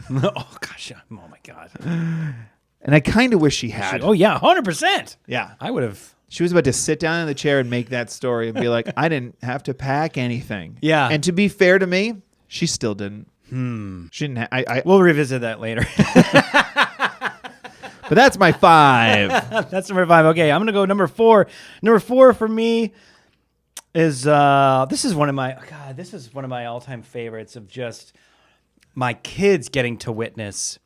Oh gosh, oh my god. And I kind of wish she had. Oh yeah, 100%. Yeah, I would have. She was about to sit down in the chair and make that story and be like, I didn't have to pack anything. Yeah. And to be fair to me, she still didn't. She didn't. We'll revisit that later. But that's my 5. That's number 5. Okay, I'm gonna go number 4. Number 4 for me is this is one of my all-time favorites of just my kids getting to witness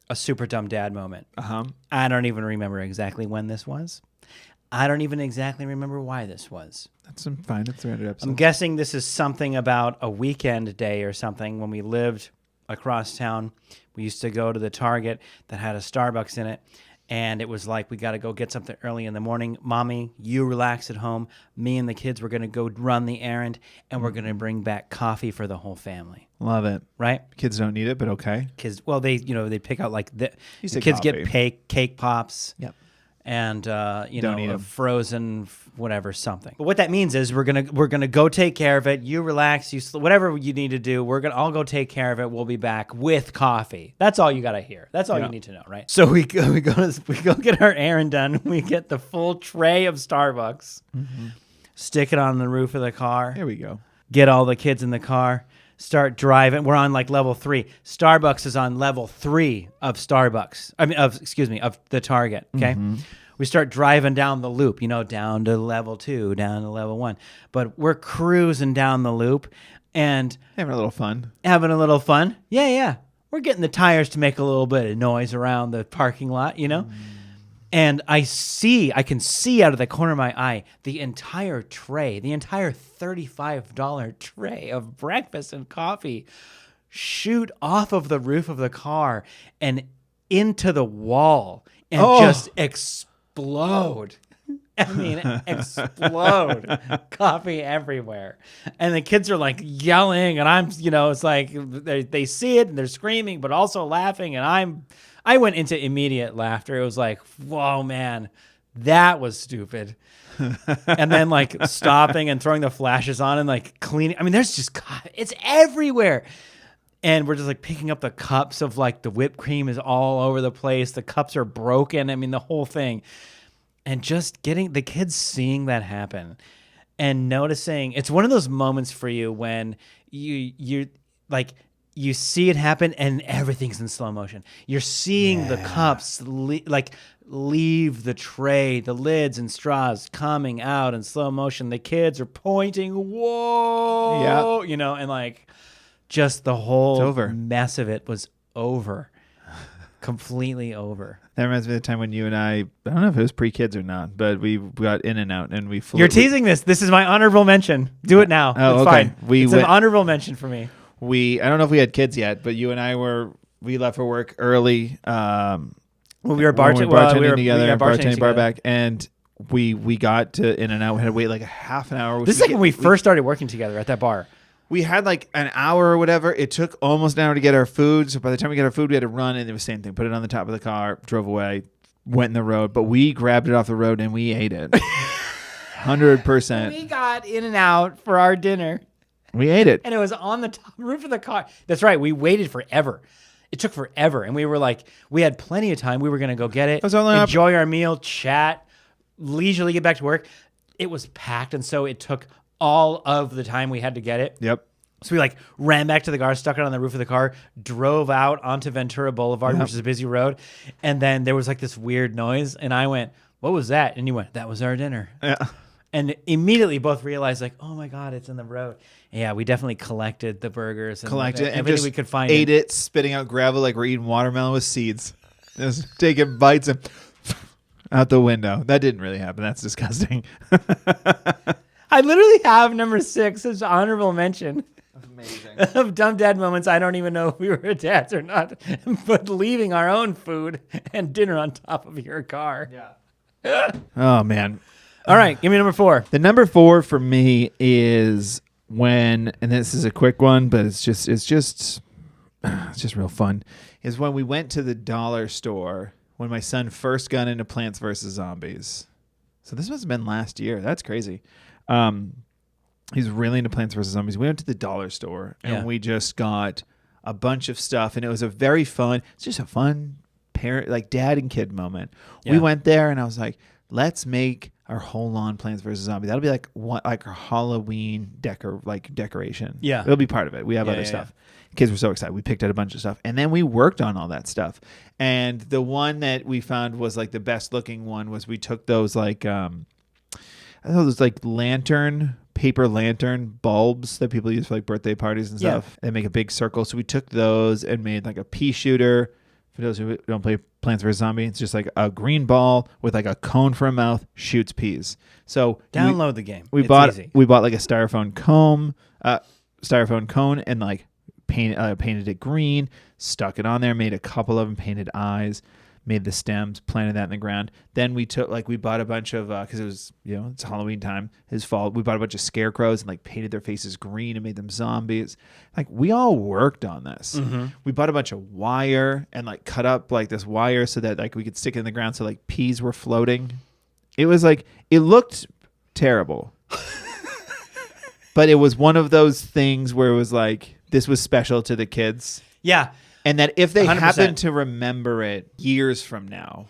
a super dumb dad moment. I don't even remember exactly when this was. I don't even exactly remember why this was. That's fine. It's 300 episodes. I'm guessing this is something about a weekend day or something when we lived across town. We used to go to the Target that had a Starbucks in it. And it was like, we got to go get something early in the morning. Mommy, you relax at home. Me and the kids, we're going to go run the errand, and we're going to bring back coffee for the whole family. Love it. Right? Kids don't need it, but okay. Kids, well, they pick out like the kids coffee. get cake pops. Yep. And Don't need a 'em. frozen whatever something. But what that means is we're gonna go take care of it. You relax. Whatever you need to do. I'll go take care of it. We'll be back with coffee. That's all you gotta hear. That's all you need to know, right? So we go get our errand done. We get the full tray of Starbucks. Mm-hmm. Stick it on the roof of the car. Here we go. Get all the kids in the car. Start driving. We're on like level 3. Starbucks is on level 3 of Starbucks. Of the Target. Okay. Mm-hmm. We start driving down the loop, down to level 2, down to level 1. But we're cruising down the loop and having a little fun. Yeah. We're getting the tires to make a little bit of noise around the parking lot, And I can see out of the corner of my eye the entire $35 tray of breakfast and coffee shoot off of the roof of the car and into the wall and just explode. I mean, explode. Coffee everywhere. And the kids are like yelling, and I'm, it's like they see it and they're screaming, but also laughing. And I went into immediate laughter. It was like, whoa, man, that was stupid. And then like stopping and throwing the flashes on and like cleaning. I mean, it's everywhere. And we're just like picking up the cups of like the whipped cream is all over the place. The cups are broken. I mean, the whole thing. And just getting the kids seeing that happen and noticing, it's one of those moments for you when you like, you see it happen and everything's in slow motion. You're seeing the cups leave the tray, the lids and straws coming out in slow motion. The kids are pointing, whoa, and like just the whole mess of it was over. Completely over. That reminds me of the time when you and I don't know if it was pre-kids or not, but we got in and out and we flew. You're teasing this. This is my honorable mention. Do it now. Oh, it's okay. Fine. It's an honorable mention for me. I don't know if we had kids yet, but you and I we left for work early. When we were bartending together, bartending bar back, and we got to in and out. We had to wait like a half an hour. This is like when we first started working together at that bar. We had like an hour or whatever. It took almost an hour to get our food. So by the time we got our food, we had to run, and it was the same thing. Put it on the top of the car, drove away, went in the road. But we grabbed it off the road and we ate it. 100%. We got in and out for our dinner. We ate it. And it was on the top roof of the car. That's right. We waited forever. It took forever. And we were like, we had plenty of time. We were going to go get it, enjoy our meal, chat, leisurely get back to work. It was packed. And so it took all of the time we had to get it. Yep. So we like ran back to the car, stuck it on the roof of the car, drove out onto Ventura Boulevard, which is a busy road. And then there was like this weird noise. And I went, what was that? And you went, that was our dinner. Yeah. And immediately both realized like, oh my God, it's in the road. Yeah, we definitely collected the burgers. And everything we could find. Ate it, spitting out gravel like we're eating watermelon with seeds. Just taking bites and out the window. That didn't really happen. That's disgusting. I literally have number 6 as honorable mention. Amazing. Of dumb dad moments. I don't even know if we were dads or not, but leaving our own food and dinner on top of your car. Yeah. Oh, man. All right. Give me number 4. The number 4 for me is when, and this is a quick one, but it's just real fun, is when we went to the dollar store when my son first got into Plants vs. Zombies. So this must have been last year. That's crazy. He's really into Plants vs. Zombies. We went to the dollar store and we just got a bunch of stuff, and it was it's just a fun parent, like dad and kid moment. Yeah. We went there and I was like, let's make our whole lawn Plants vs. Zombies. That'll be like our Halloween decoration. Yeah. It'll be part of it. We have other stuff. Kids were so excited. We picked out a bunch of stuff, and then we worked on all that stuff. And the one that we found was like the best looking one was we took those like I thought it was like paper lantern bulbs that people use for like birthday parties and stuff. They make a big circle. So we took those and made like a pea shooter. For those who don't play Plants vs. Zombies, it's just like a green ball with like a cone for a mouth, shoots peas. So download the game. We bought like a styrofoam cone and like painted it green, stuck it on there, made a couple of them, painted eyes, made the stems, planted that in the ground. Then we bought a bunch of, because it was, it's Halloween time, his fall. We bought a bunch of scarecrows and like painted their faces green and made them zombies. Like we all worked on this. Mm-hmm. We bought a bunch of wire and like cut up like this wire so that like we could stick it in the ground so like peas were floating. It was like, it looked terrible. But it was one of those things where it was like, this was special to the kids. Yeah. And that if they 100%. happen to remember it years from now,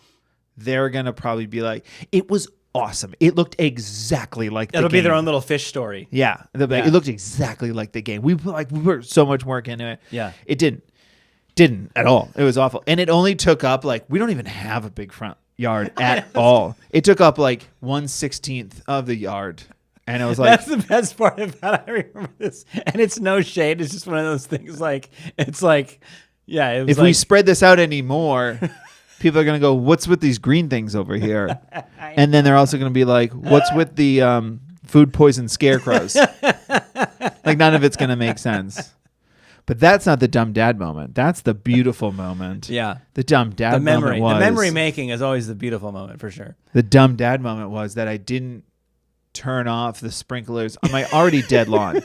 they're going to probably be like, it was awesome. It looked exactly like the game. It'll be their own little fish story. Yeah. They'll be like, it looked exactly like the game. We put so much work into it. Yeah. It didn't at all. It was awful. And it only took up like, we don't even have a big front yard at all. It took up like 1/16 of the yard. And it was like, that's the best part about it. I remember this. And it's no shade. It's just one of those things like, it's like, yeah. It was if like, we spread this out anymore, people are going to go, what's with these green things over here? And then they're also going to be like, what's with the food poison scarecrows? Like none of it's going to make sense. But that's not the dumb dad moment. That's the beautiful moment. Yeah. The dumb dad moment was. The memory making is always the beautiful moment for sure. The dumb dad moment was that I didn't turn off the sprinklers on my already dead lawn.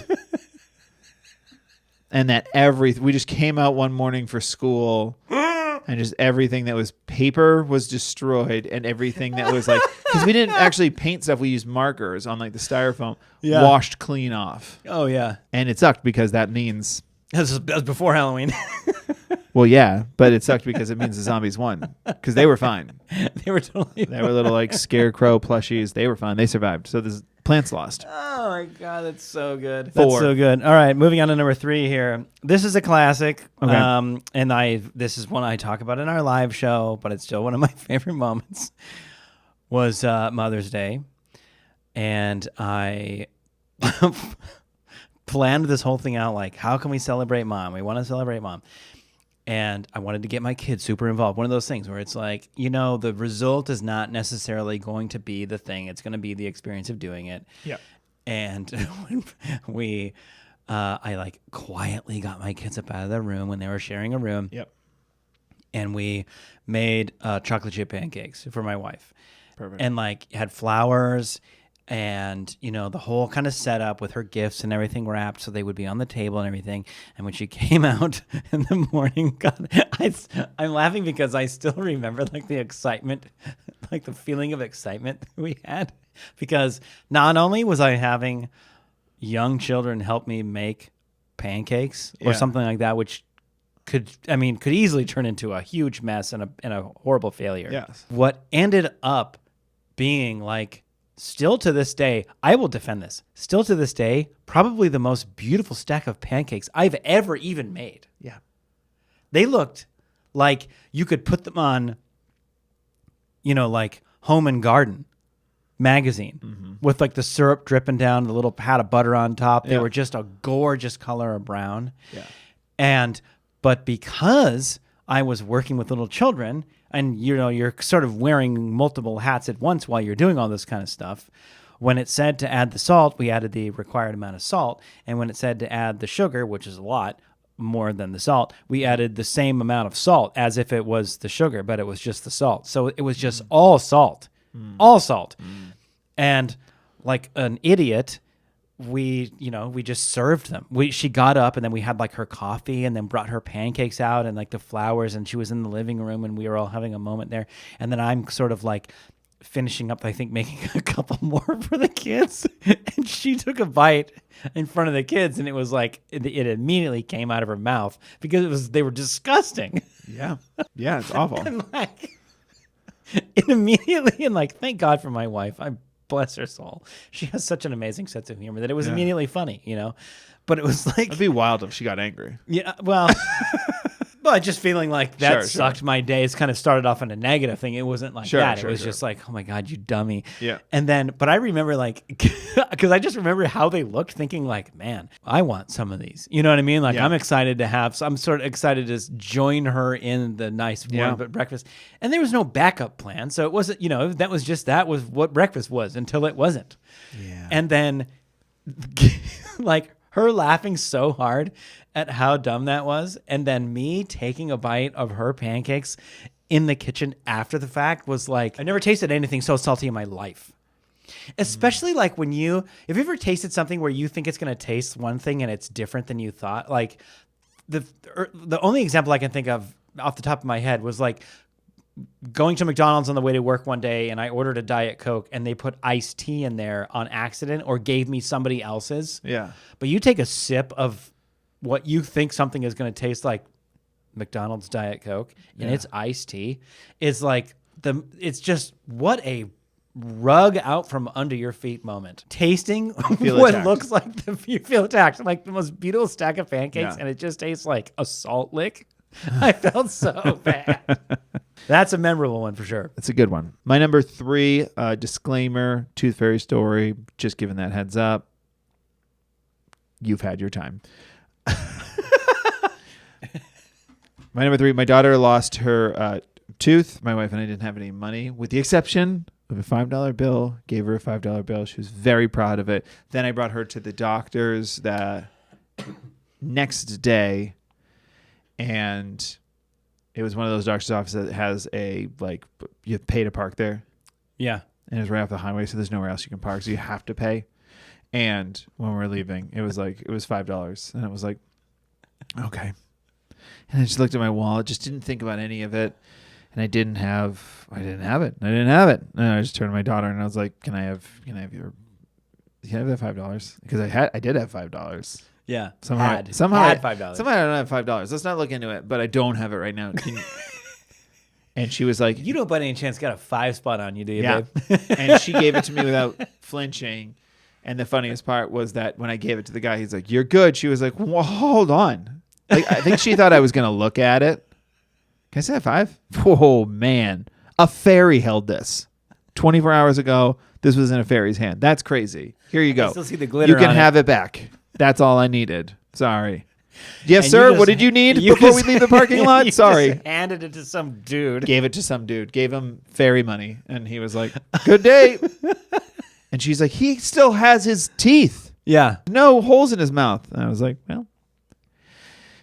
And that we just came out one morning for school and just everything that was paper was destroyed and everything that was like, because we didn't actually paint stuff. We used markers on like the styrofoam, washed clean off. Oh, yeah. And it sucked because that means. That was before Halloween. Well, yeah, but it sucked because it means the zombies won because they were fine. They were totally They were little like scarecrow plushies. They were fine. They survived. So the plants lost. Oh my God, that's so good. 4. That's so good. All right, moving on to number 3 here. This is a classic. Okay. And this is one I talk about in our live show, but it's still one of my favorite moments. Was Mother's Day, and I planned this whole thing out. Like, how can we celebrate Mom? We want to celebrate Mom. And I wanted to get my kids super involved. One of those things where it's like, the result is not necessarily going to be the thing. It's going to be the experience of doing it. Yeah. And when I like quietly got my kids up out of their room when they were sharing a room. Yep. And we made chocolate chip pancakes for my wife. Perfect. And like had flowers and, the whole kind of setup with her gifts and everything wrapped so they would be on the table and everything. And when she came out in the morning, God, I'm laughing because I still remember like the excitement, like the feeling of excitement we had. Because not only was I having young children help me make pancakes or something like that, which could easily turn into a huge mess and a horrible failure. Yes. What ended up being like, still to this day, I will defend this. Still to this day, probably the most beautiful stack of pancakes I've ever even made. Yeah. They looked like you could put them on, like Home and Garden magazine with like the syrup dripping down, the little pat of butter on top. They were just a gorgeous color of brown. Yeah. But because I was working with little children, and you're sort of wearing multiple hats at once while you're doing all this kind of stuff. When it said to add the salt, we added the required amount of salt. And when it said to add the sugar, which is a lot more than the salt, we added the same amount of salt as if it was the sugar, but it was just the salt. So it was just all salt. All salt. And like an idiot, we just served them. She got up and then we had like her coffee and then brought her pancakes out and like the flowers, and she was in the living room and we were all having a moment there. And then I'm sort of like finishing up, I think, making a couple more for the kids. And she took a bite in front of the kids, and it was like it immediately came out of her mouth because they were disgusting. Yeah. Yeah, it's awful. And like it immediately, and like thank God for my wife. Bless her soul. She has such an amazing sense of humor that it was immediately funny, But it was like... It'd be wild if she got angry. Yeah, well... But just feeling like that sucked my day. It's kind of started off on a negative thing. It wasn't like that. It was just like, oh my God, you dummy. Yeah. And then, but I remember like, because I just remember how they looked, thinking like, man, I want some of these. You know what I mean? Like I'm excited to have, I'm sort of excited to join her in the nice warm breakfast. And there was no backup plan. So it wasn't, that was what breakfast was until it wasn't. Yeah. And then like her laughing so hard at how dumb that was, and then me taking a bite of her pancakes in the kitchen after the fact was like, I never tasted anything so salty in my life. Especially like if you ever tasted something where you think it's going to taste one thing and it's different than you thought. Like the only example I can think of off the top of my head was like going to McDonald's on the way to work one day, and I ordered a Diet Coke, and they put iced tea in there on accident or gave me somebody else's. Yeah. But you take a sip of what you think something is going to taste like, McDonald's Diet Coke, and it's iced tea. It's like it's just what a rug out from under your feet moment. Tasting what attacked. looks like you feel attacked, like the most beautiful stack of pancakes, and it just tastes like a salt lick. I felt so bad. That's a memorable one for sure. That's a good one. My number 3, disclaimer, Tooth Fairy story. Just giving that heads up. You've had your time. My number 3, my daughter lost her tooth. My wife and I didn't have any money, with the exception of a $5 bill. Gave her a $5 bill. She was very proud of it. Then I brought her to the doctor's the next day, and it was one of those doctor's offices that has a, like, you pay to park there. Yeah. And it's right off the highway, so there's nowhere else you can park, so you have to pay. And when we were leaving, it was $5. And it was like, okay. And I just looked at my wallet, just didn't think about any of it. And I didn't have it. And I just turned to my daughter and I was like, can I have that $5? Because I did have $5. Yeah. Somehow I had $5. Somehow I don't have $5. Let's not look into it, but I don't have it right now. And she was like, you don't by any chance got a 5 spot on you, do you, yeah. babe? And she gave it to me without flinching. And the funniest part was that when I gave it to the guy, he's like, you're good. She was like, well, hold on. Like, I think she thought I was going to look at it. Can I say a 5? Oh, man. A fairy held this 24 hours ago. This was in a fairy's hand. That's crazy. Here you go. I still see the glitter. You can have it back. That's all I needed. Sorry. Yes, sir. What did you need before we leave the parking lot? You Sorry. just handed it to some dude. Gave it to some dude. Gave him fairy money. And he was like, good day. And she's like, he still has his teeth. Yeah. No holes in his mouth. And I was like, well,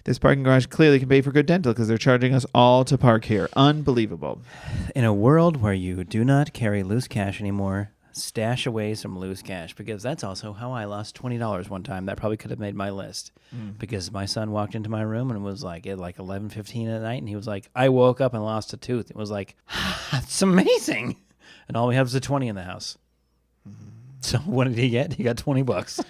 this parking garage clearly can pay for good dental because they're charging us all to park here. Unbelievable. In a world where you do not carry loose cash anymore, stash away some loose cash, because that's also how I lost $20 one time. That probably could have made my list because my son walked into my room and was like at like 11:15 at night, and he was like, I woke up and lost a tooth. It was like, that's amazing. And all we have is a 20 in the house. So what did he get? He got $20.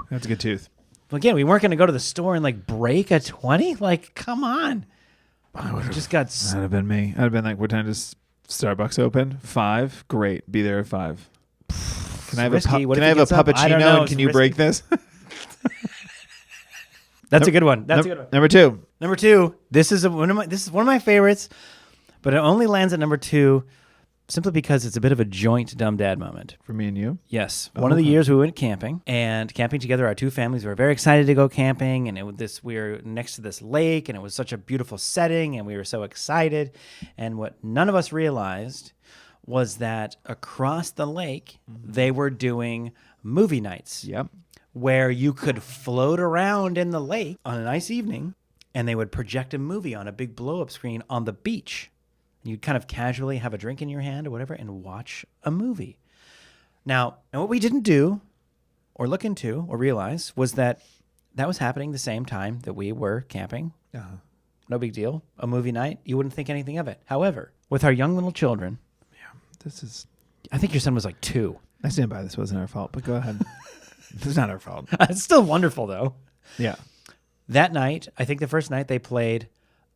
That's a good tooth. Well, again, we weren't going to go to the store and like break a 20. Like, come on. Just got. That'd have been me. I'd have been like, what time does Starbucks open? 5. Great. Be there at 5. Can I have a puppuccino? And can you break this? That's a good one. That's a good one. Number 2. Number 2. This is one of my favorites, but it only lands at number 2 simply because it's a bit of a joint dumb dad moment. For me and you? Yes. One of the years we went camping, and camping together, our 2 families were very excited to go camping, and we were next to this lake, and it was such a beautiful setting, and we were so excited. And what none of us realized was that across the lake, they were doing movie nights. Yep. Where you could float around in the lake on a nice evening, and they would project a movie on a big blow-up screen on the beach. You'd kind of casually have a drink in your hand or whatever and watch a movie. Now, and what we didn't do or look into or realize was that was happening the same time that we were camping. No big deal. A movie night, you wouldn't think anything of it. However, with our young little children, I think your son was like 2. I stand by this wasn't our fault, but go ahead. It's not our fault. It's still wonderful, though. Yeah. That night, I think the first night they played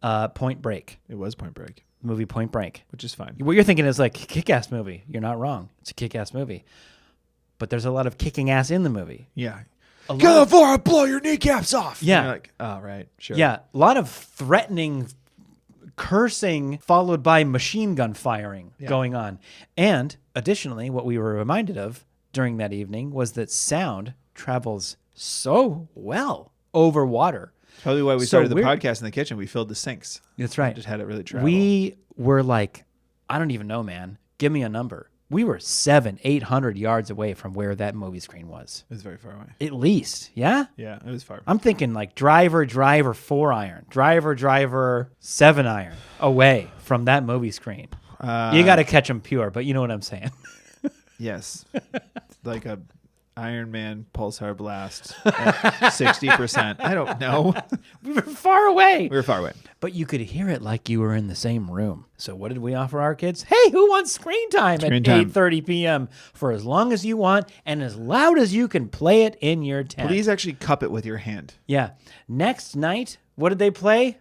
Point Break. It was Point Break. Movie Point Break. Which is fine. What you're thinking is like kick-ass movie. You're not wrong. It's a kick-ass movie. But there's a lot of kicking ass in the movie. Yeah. Get on the floor, I'll blow your kneecaps off. Yeah. And you're like, oh, right. Sure. Yeah. A lot of threatening, cursing, followed by machine gun firing going on. And additionally, what we were reminded of during that evening was that sound travels so well over water. Probably why we started the podcast in the kitchen. We filled the sinks. That's right. Just had it really travel. We were like, I don't even know, man. Give me a number. We were 700-800 yards away from where that movie screen was. It was very far away. At least, yeah? Yeah, it was far. I'm thinking like driver 4-iron, driver 7-iron away from that movie screen. You got to catch them pure, but you know what I'm saying. Yes. Like a Iron Man pulsar blast at 60%. I don't know. We were far away. We were far away. But you could hear it like you were in the same room. So what did we offer our kids? Hey, who wants screen time at 8:30 p.m. for as long as you want and as loud as you can play it in your tent? Please actually cup it with your hand. Yeah. Next night, what did they play?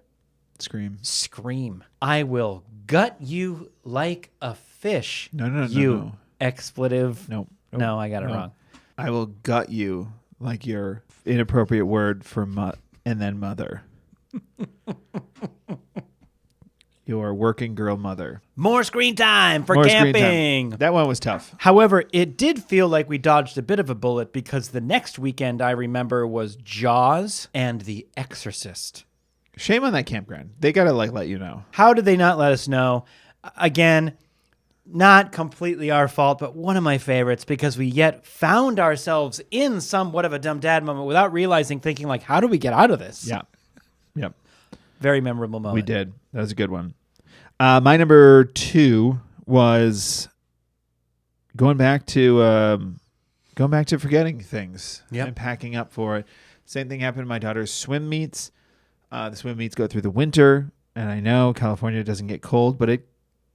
Scream. I will gut you like a fish. No. You expletive. Nope. No, I got it wrong. I will gut you like your inappropriate word for and then mother. Your working girl mother. More screen time for More camping. screen time. That one was tough. However, it did feel like we dodged a bit of a bullet because the next weekend I remember was Jaws and The Exorcist. Shame on that campground. They got to let you know. How did they not let us know? Again, not completely our fault, but one of my favorites because we yet found ourselves in somewhat of a dumb dad moment without realizing, thinking like, how do we get out of this? Yeah. Yep. Very memorable moment. We did. That was a good one. My number 2 was going back to forgetting things and packing up for it. Same thing happened to my daughter's swim meets. The swim meets go through the winter, and I know California doesn't get cold, but it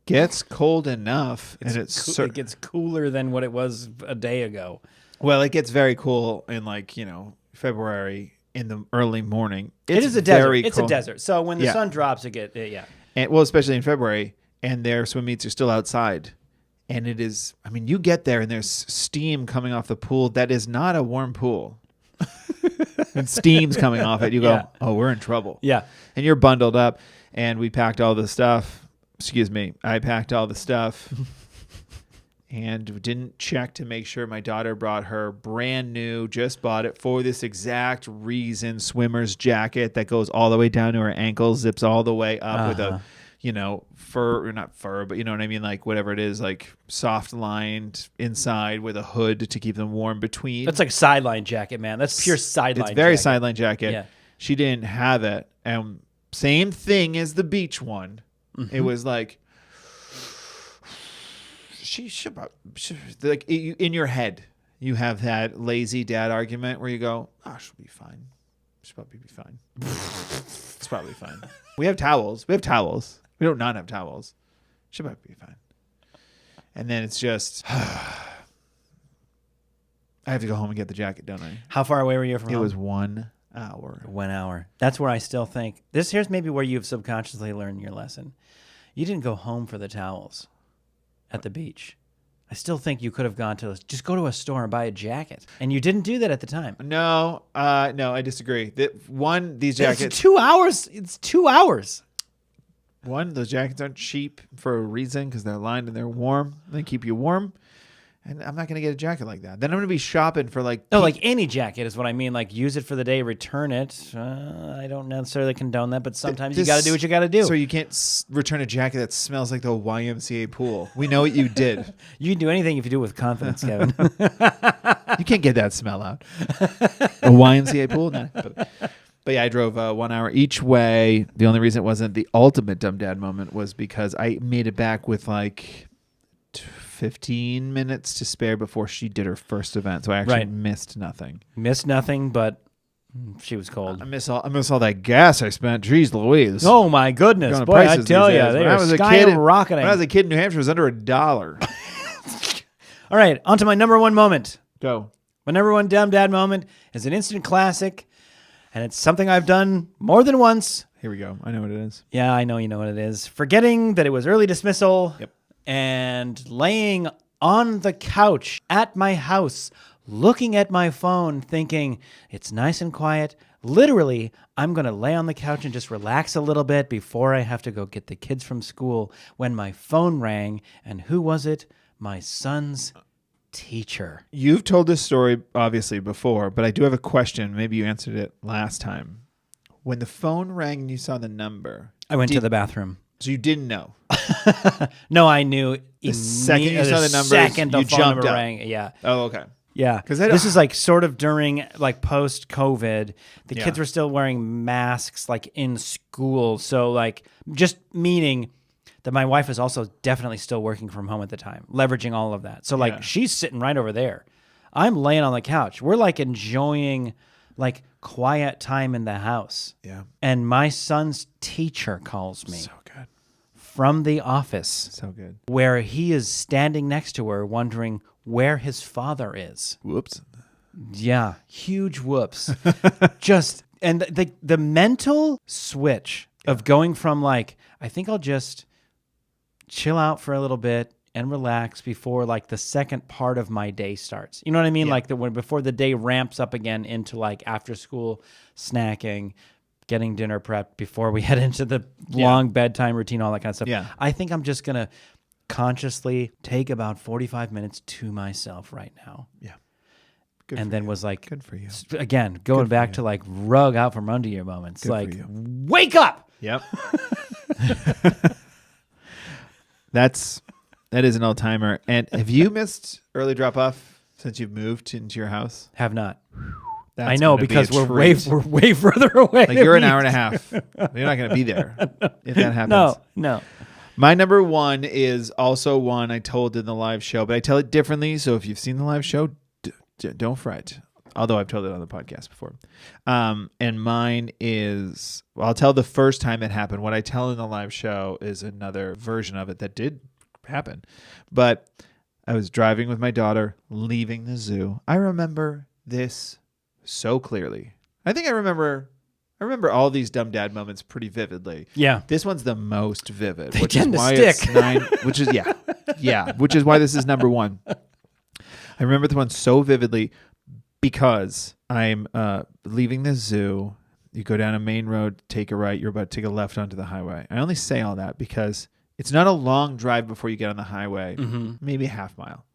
gets cold enough, and it gets cooler than what it was a day ago. Well, it gets very cool in February in the early morning. It is a desert. It's a desert. So when the sun drops, and especially in February, and their swim meets are still outside, and it is. I mean, you get there and there's steam coming off the pool. That is not a warm pool. And steam's coming off it. You go, oh, we're in trouble. Yeah, and you're bundled up, and we packed all the stuff. Excuse me, I packed all the stuff and didn't check to make sure my daughter brought her brand new, just bought it for this exact reason, swimmer's jacket that goes all the way down to her ankles, zips all the way up with a, fur, or not fur, but you know what I mean? Like whatever it is, like soft lined inside with a hood to keep them warm between. That's like a sideline jacket, man. That's pure sideline jacket. It's very sideline jacket. Yeah. She didn't have it. And same thing as the beach one. Mm-hmm. It was like, she should like in your head, you have that lazy dad argument where you go, oh, she'll be fine. She'll probably be fine. It's probably fine. We have towels. We don't not have towels. She'll probably be fine. And then it's just, I have to go home and get the jacket, don't I? How far away were you from home? It was 1 hour. 1 hour. That's where I still think, here's maybe where you've subconsciously learned your lesson. You didn't go home for the towels at the beach. I still think you could have gone to just go to a store and buy a jacket, and you didn't do that at the time. No, I disagree. These jackets. It's 2 hours. It's 2 hours. One, those jackets aren't cheap for a reason because they're lined and they're warm. They keep you warm. And I'm not going to get a jacket like that. Then I'm going to be shopping for like... No, like any jacket is what I mean. Like use it for the day, return it. I don't necessarily condone that, but sometimes you got to do what you got to do. So you can't return a jacket that smells like the YMCA pool. We know what you did. You can do anything if you do it with confidence, Kevin. You can't get that smell out. A YMCA pool? No. But yeah, I drove 1 hour each way. The only reason it wasn't the ultimate dumb dad moment was because I made it back with like 15 minutes to spare before she did her first event. So I actually missed nothing. Missed nothing, but she was cold. I miss all that gas I spent. Jeez Louise. Oh my goodness. Boy, I tell you, they are skyrocketing. When I was a kid in New Hampshire, it was under $1. All right, on to my number one moment. Go. My number one dumb dad moment is an instant classic. And it's something I've done more than once. Here we go. I know what it is. Yeah, I know you know what it is. Forgetting that it was early dismissal. Yep. And laying on the couch at my house, looking at my phone, thinking, it's nice and quiet. Literally, I'm going to lay on the couch and just relax a little bit before I have to go get the kids from school when my phone rang. And who was it? My son's teacher. You've told this story obviously before, but I do have a question. Maybe you answered it last time. When the phone rang and you saw the number, I went to the bathroom. So you didn't know? No, I knew The second you saw the numbers, second the you phone jumped number up. rang. Yeah. Oh, okay. Yeah, 'Cause this is like sort of during like post-COVID. The Yeah. kids were still wearing masks like in school. So like just meaning that my wife is also definitely still working from home at the time, leveraging all of that. So like Yeah. she's sitting right over there. I'm laying on the couch. We're like enjoying like quiet time in the house. Yeah. And my son's teacher calls me So good. from the office So good. where he is standing next to her wondering where his father is. Whoops. Yeah, huge whoops. Just and the mental switch of going from like I think I'll just chill out for a little bit and relax before like the second part of my day starts. You know what I mean? Yeah. Like before the day ramps up again into like after school snacking, getting dinner prepped before we head into the long bedtime routine, all that kind of stuff. Yeah. I think I'm just gonna consciously take about 45 minutes to myself right now. Yeah. Good And for then you. was like, Good for you. again, going for back you. to like rug out from under you moments. Good for Like, you. wake up. Yep. That is an old timer. And have you missed early drop off since you've moved into your house? Have not. That's I know gonna be because a we're treat. way further away. Like you're an hour and a half. You're not going to be there if that happens. No. My number one is also one I told in the live show, but I tell it differently. So if you've seen the live show, don't fret. Although I've told it on the podcast before. And mine is, well, I'll tell the first time it happened. What I tell in the live show is another version of it that did happen. But I was driving with my daughter, leaving the zoo. I remember this so clearly. I think I remember all these dumb dad moments pretty vividly. Yeah. This one's the most vivid, They which is tend to why stick. it's 9. Which is which is why this is number one. I remember the one so vividly because I'm leaving the zoo. You go down a main road, take a right. You're about to take a left onto the highway. I only say all that because it's not a long drive before you get on the highway, maybe a half mile.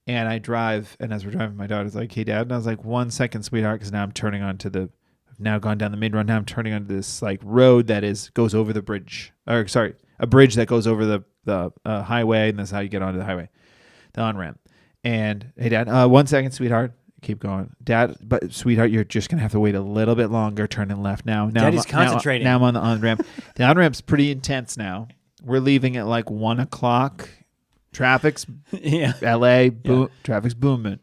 And I drive, and as we're driving, my daughter's like, "Hey, Dad," and I was like, "1 second, sweetheart," because now I'm turning onto I've now gone down the main road. Now I'm turning onto this like road that goes over the bridge, or sorry, a bridge that goes over the highway, and that's how you get onto the highway, the on-ramp. And, "Hey, Dad, 1 second, sweetheart." Keep going. "Dad, but sweetheart, you're just going to have to wait a little bit longer, turning left now." Daddy's concentrating. Now I'm on the on-ramp. The on-ramp's pretty intense now. We're leaving at like 1 o'clock. Traffic's LA, traffic's booming.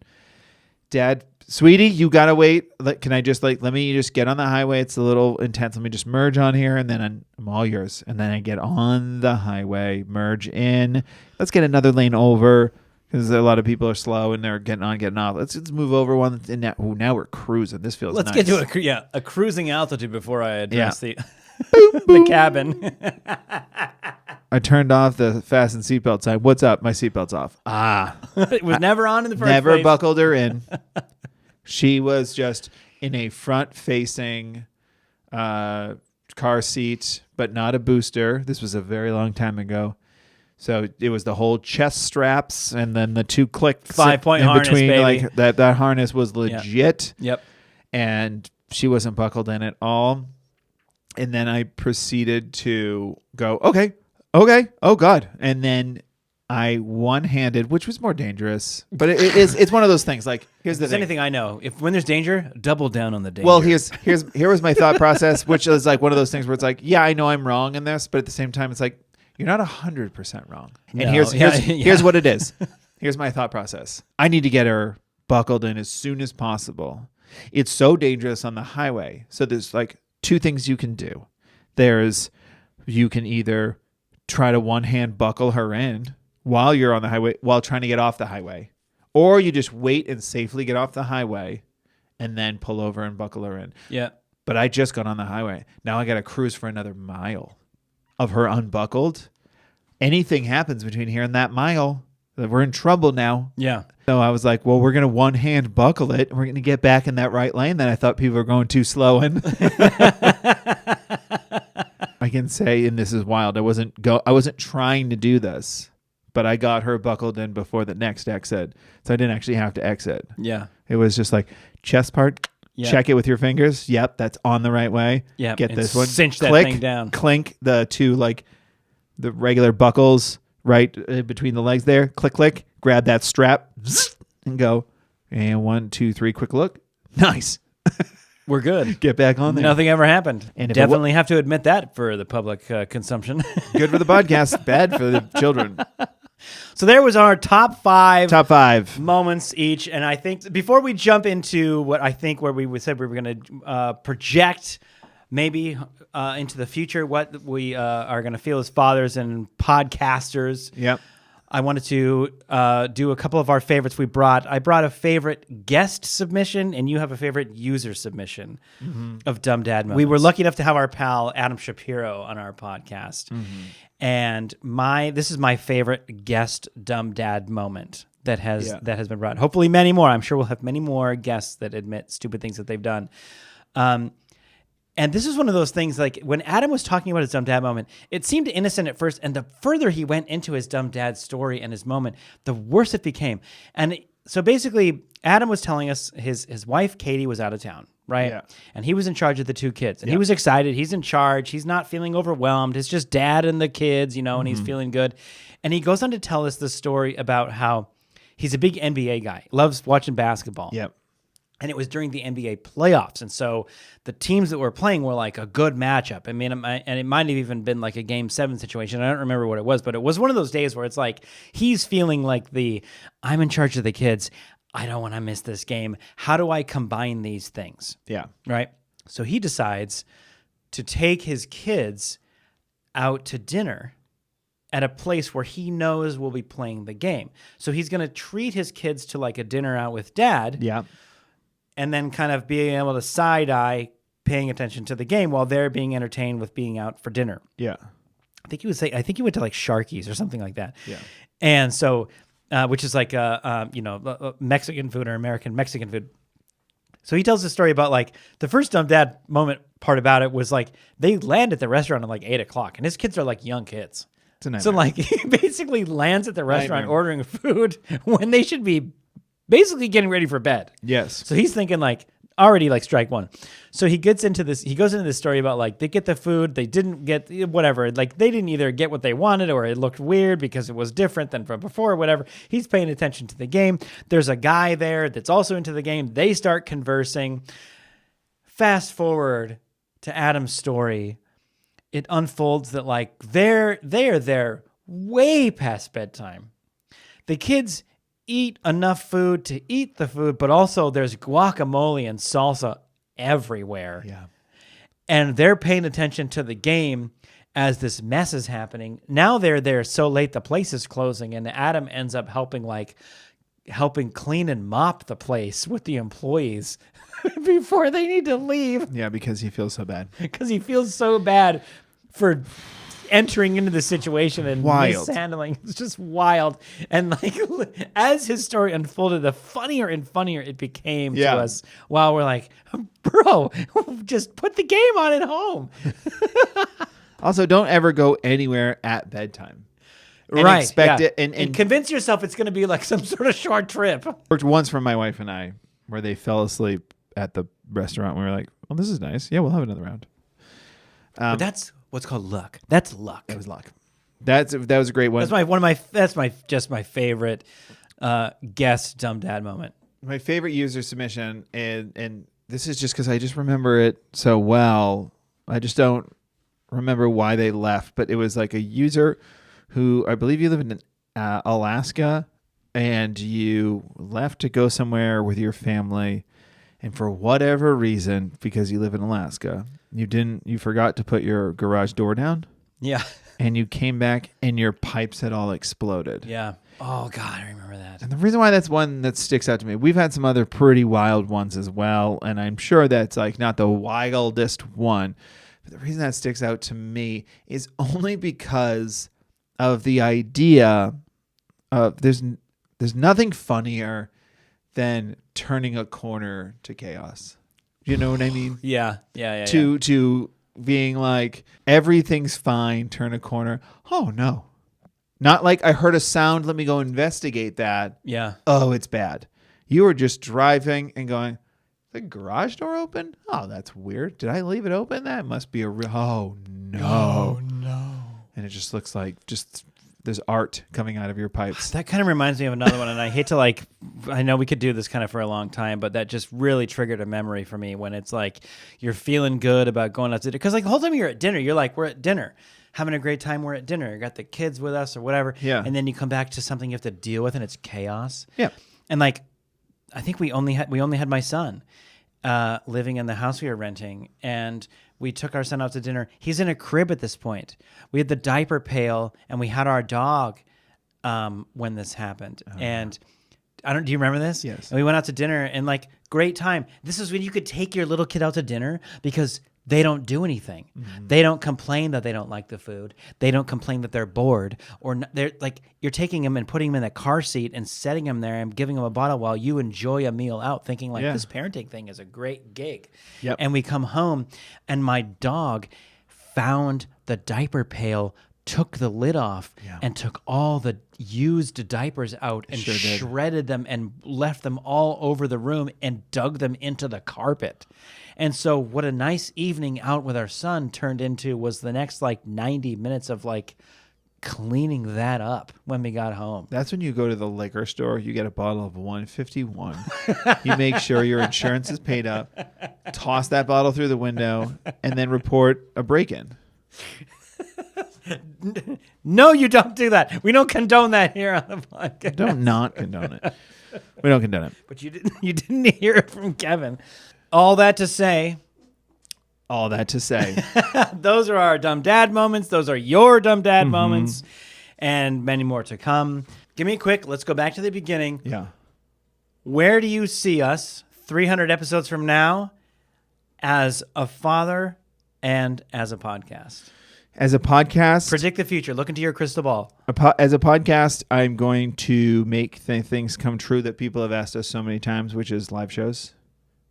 "Dad, sweetie, you got to wait. Can I just let me just get on the highway? It's a little intense. Let me just merge on here, and then I'm all yours." And then I get on the highway, merge in. Let's get another lane over because a lot of people are slow and they're getting on, getting off. Let's move over one. And now we're cruising. This feels Let's nice. get to a cruising altitude before I address the cabin. I turned off the fasten seatbelt sign. "What's up? My seatbelt's off." It was never on in the first Never place. buckled her in. She was just in a front-facing car seat, but not a booster. This was a very long time ago. So it was the whole chest straps and then the 2 clicks 5-point in harness, between. baby. Like that harness was legit. Yep. And she wasn't buckled in at all. And then I proceeded to go, okay, oh God. And then I one-handed, which was more dangerous, but it's one of those things. Like, here's the If there's thing. anything I know, when there's danger, double down on the danger. Well, here was my thought process, which is like one of those things where it's like, yeah, I know I'm wrong in this, but at the same time, it's like, you're not 100% wrong. And No. here's what it is. Here's my thought process. I need to get her buckled in as soon as possible. It's so dangerous on the highway. So there's like 2 things you can do. You can either try to one-hand buckle her in while you're on the highway, while trying to get off the highway, or you just wait and safely get off the highway and then pull over and buckle her in. Yeah. But I just got on the highway. Now I got to cruise for another mile of her unbuckled. Anything happens between here and that mile, we're in trouble now. Yeah. So I was like, well, we're going to one-hand buckle it, and we're going to get back in that right lane that I thought people were going too slow in. I can say, and this is wild, I wasn't trying to do this, but I got her buckled in before the next exit, so I didn't actually have to exit. Yeah. It was just like chest part, check it with your fingers. Yep, that's on the right way. Yeah. Get this one. Cinch that Click, thing down. Clink the 2 like the regular buckles right between the legs there. Click, click. Grab that strap and go. And 1, 2, 3, quick look. Nice. We're good. Get back on there. Nothing ever happened. And if definitely have to admit that for the public consumption. Good for the podcast, bad for the children. So there was our top 5 moments each. And I think before we jump into what I think where we said we were going to project maybe into the future, what we are going to feel as fathers and podcasters. Yep. I wanted to do a couple of our favorites. I brought a favorite guest submission, and you have a favorite user submission of Dumb Dad moments. We were lucky enough to have our pal Adam Shapiro on our podcast, and this is my favorite guest Dumb Dad moment that has been brought. Hopefully, many more. I'm sure we'll have many more guests that admit stupid things that they've done. And this is one of those things, like when Adam was talking about his dumb dad moment, it seemed innocent at first. And the further he went into his dumb dad story and his moment, the worse it became. And so basically, Adam was telling us his wife, Katie, was out of town, right? Yeah. And he was in charge of the 2 kids. And he was excited. He's in charge. He's not feeling overwhelmed. It's just dad and the kids, and he's feeling good. And he goes on to tell us the story about how he's a big NBA guy, loves watching basketball. Yep. And it was during the NBA playoffs. And so the teams that were playing were like a good matchup. I mean, and it might have even been like a Game 7 situation. I don't remember what it was, but it was one of those days where it's like he's feeling like I'm in charge of the kids. I don't want to miss this game. How do I combine these things? Yeah. Right? So he decides to take his kids out to dinner at a place where he knows we'll be playing the game. So he's going to treat his kids to like a dinner out with dad. Yeah. And then kind of being able to side-eye paying attention to the game while they're being entertained with being out for dinner. Yeah. I think he went to like Sharky's or something like that. Yeah. And so, which is like, Mexican food or American Mexican food. So he tells the story about like the first dumb dad moment part about it was like they land at the restaurant at like 8:00 and his kids are like young kids. It's a nightmare. So like he basically lands at the restaurant ordering food when they should be basically getting ready for bed. Yes. So he's thinking like already like strike one. So he goes into this story about like they get the food, they didn't get whatever. Like they didn't either get what they wanted or it looked weird because it was different than from before or whatever. He's paying attention to the game. There's a guy there that's also into the game. They start conversing. Fast forward to Adam's story. It unfolds that like they're there way past bedtime. The kids eat enough food to eat the food, but also there's guacamole and salsa everywhere. Yeah. And they're paying attention to the game as this mess is happening. Now they're there so late the place is closing, and Adam ends up helping clean and mop the place with the employees before they need to leave. Yeah, because he feels so bad. Because he feels so bad for entering into the situation and mishandling. It's just wild. And like as his story unfolded, the funnier and funnier it became to us while we're like, bro, just put the game on at home. Also, don't ever go anywhere at bedtime. And right. Expect it and convince yourself it's going to be like some sort of short trip. Worked once for my wife and I where they fell asleep at the restaurant. We were like, well, this is nice. Yeah, we'll have another round. But that's what's called luck. That's luck. That was luck. That was a great one. That's my favorite guest dumb dad moment. My favorite user submission, and this is just because I just remember it so well. I just don't remember why they left, but it was like a user who I believe you live in Alaska, and you left to go somewhere with your family, and for whatever reason, because you live in Alaska, you forgot to put your garage door down. Yeah. And you came back and your pipes had all exploded. Yeah. Oh God, I remember that. And the reason why that's one that sticks out to me, we've had some other pretty wild ones as well, and I'm sure that's like not the wildest one. But the reason that sticks out to me is only because of the idea of there's nothing funnier than turning a corner to chaos. You know what I mean? Yeah. To being like, everything's fine, turn a corner. Oh, no. Not like I heard a sound, let me go investigate that. Yeah. Oh, it's bad. You were just driving and going, the garage door open? Oh, that's weird. Did I leave it open? That must be oh, no. Oh, no. And it just looks like just there's art coming out of your pipes. That kind of reminds me of another one, and I hate to I know we could do this kind of for a long time, but that just really triggered a memory for me when it's like you're feeling good about going out to dinner. Because like the whole time you're at dinner, you're like, we're at dinner, having a great time, we're at dinner, you got the kids with us or whatever. Yeah. And then you come back to something you have to deal with and it's chaos. Yeah. And like, I think we only had my son living in the house we were renting, and we took our son out to dinner. He's in a crib at this point. We had the diaper pail, and we had our dog when this happened. And do you remember this? Yes. And we went out to dinner, and like, great time. This is when you could take your little kid out to dinner because they don't do anything. Mm-hmm. They don't complain that they don't like the food. They don't complain that they're bored, or they're like, you're taking them and putting them in a car seat and setting them there and giving them a bottle while you enjoy a meal out, thinking like, this parenting thing is a great gig. Yep. And we come home, and my dog found the diaper pail, took the lid off, and took all the used diapers out and shredded them and left them all over the room and dug them into the carpet. And so what a nice evening out with our son turned into was the next like 90 minutes of like cleaning that up when we got home. That's when you go to the liquor store, you get a bottle of 151. You make sure your insurance is paid up, toss that bottle through the window, and then report a break-in. No, you don't do that. We don't condone that here on the podcast. Don't not condone it. We don't condone it. But you didn't hear it from Kevin. All that to say, those are our dumb dad moments. Those are your dumb dad moments, and many more to come. Give me a quick, let's go back to the beginning. Yeah. Where do you see us 300 episodes from now as a father and as a podcast? As a podcast, Predict the future. Look into your crystal ball. As a podcast, I'm going to make things come true that people have asked us so many times, which is live shows.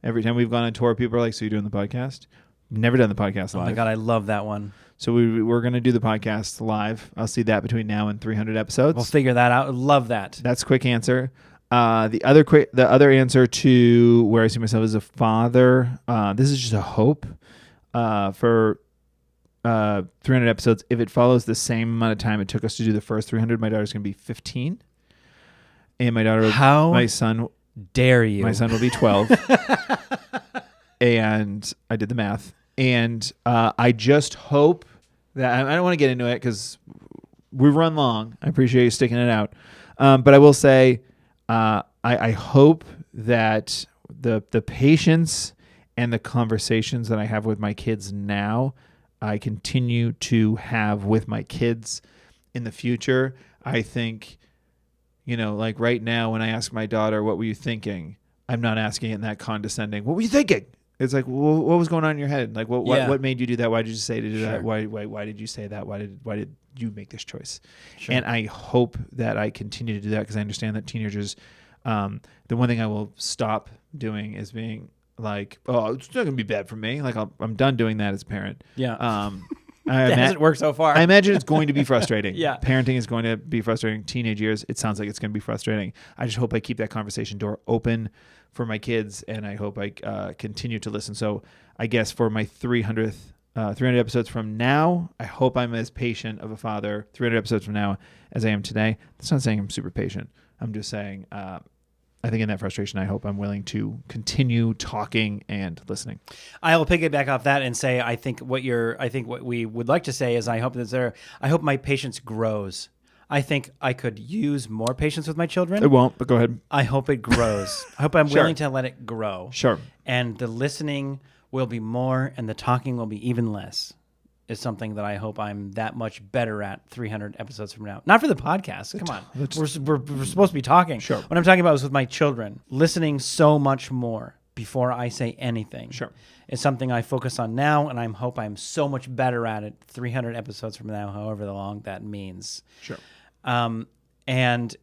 Every time we've gone on tour, people are like, so you're doing the podcast? Never done the podcast live. Oh my God, I love that one. So we're going to do the podcast live. I'll see that between now and 300 episodes. We'll figure that out. Love that. That's a quick answer. The other answer to where I see myself as a father, this is just a hope for 300 episodes. If it follows the same amount of time it took us to do the first 300, my daughter's going to be 15. And my son... Dare you? My son will be 12. And I did the math. And I just hope that I don't want to get into it because we run long. I appreciate you sticking it out. But I will say I hope that the patience and the conversations that I have with my kids now, I continue to have with my kids in the future. I think... like right now when I ask my daughter, what were you thinking? I'm not asking it in that condescending, what were you thinking? It's like, well, what was going on in your head? Like, what made you do that? Why did you say to do that? Why did you say that? Why did you make this choice? Sure. And I hope that I continue to do that because I understand that teenagers, the one thing I will stop doing is being like, oh, it's not going to be bad for me. Like I'm done doing that as a parent. Yeah. That hasn't worked so far. I imagine it's going to be frustrating. Yeah. Parenting is going to be frustrating. Teenage years, it sounds like it's going to be frustrating. I just hope I keep that conversation door open for my kids, and I hope I continue to listen. So I guess for my 300 episodes from now, I hope I'm as patient of a father 300 episodes from now as I am today. That's not saying I'm super patient. I'm just saying I think in that frustration, I hope I'm willing to continue talking and listening. I will piggyback off that and say I think what we would like to say is I hope my patience grows. I think I could use more patience with my children. It won't, but go ahead. I hope it grows. I hope I'm willing to let it grow. Sure. And the listening will be more and the talking will be even less. Is something that I hope I'm that much better at 300 episodes from now. Not for the podcast. Come on. We're supposed to be talking. Sure. What I'm talking about is with my children. Listening so much more before I say anything. Sure. Is something I focus on now, and I hope I'm so much better at it 300 episodes from now, however long that means. Sure. And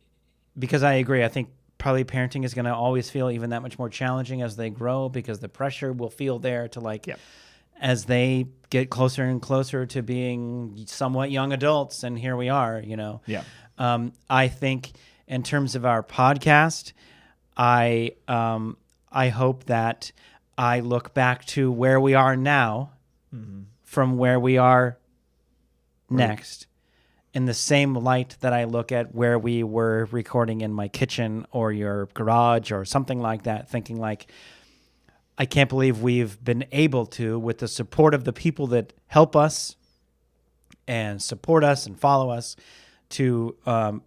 because I agree, I think probably parenting is going to always feel even that much more challenging as they grow because the pressure will feel there to like... Yep. As they get closer and closer to being somewhat young adults, and here we are, Yeah. I think in terms of our podcast, I hope that I look back to where we are now from where we are next in the same light that I look at where we were recording in my kitchen or your garage or something like that, thinking like, I can't believe we've been able to, with the support of the people that help us and support us and follow us, to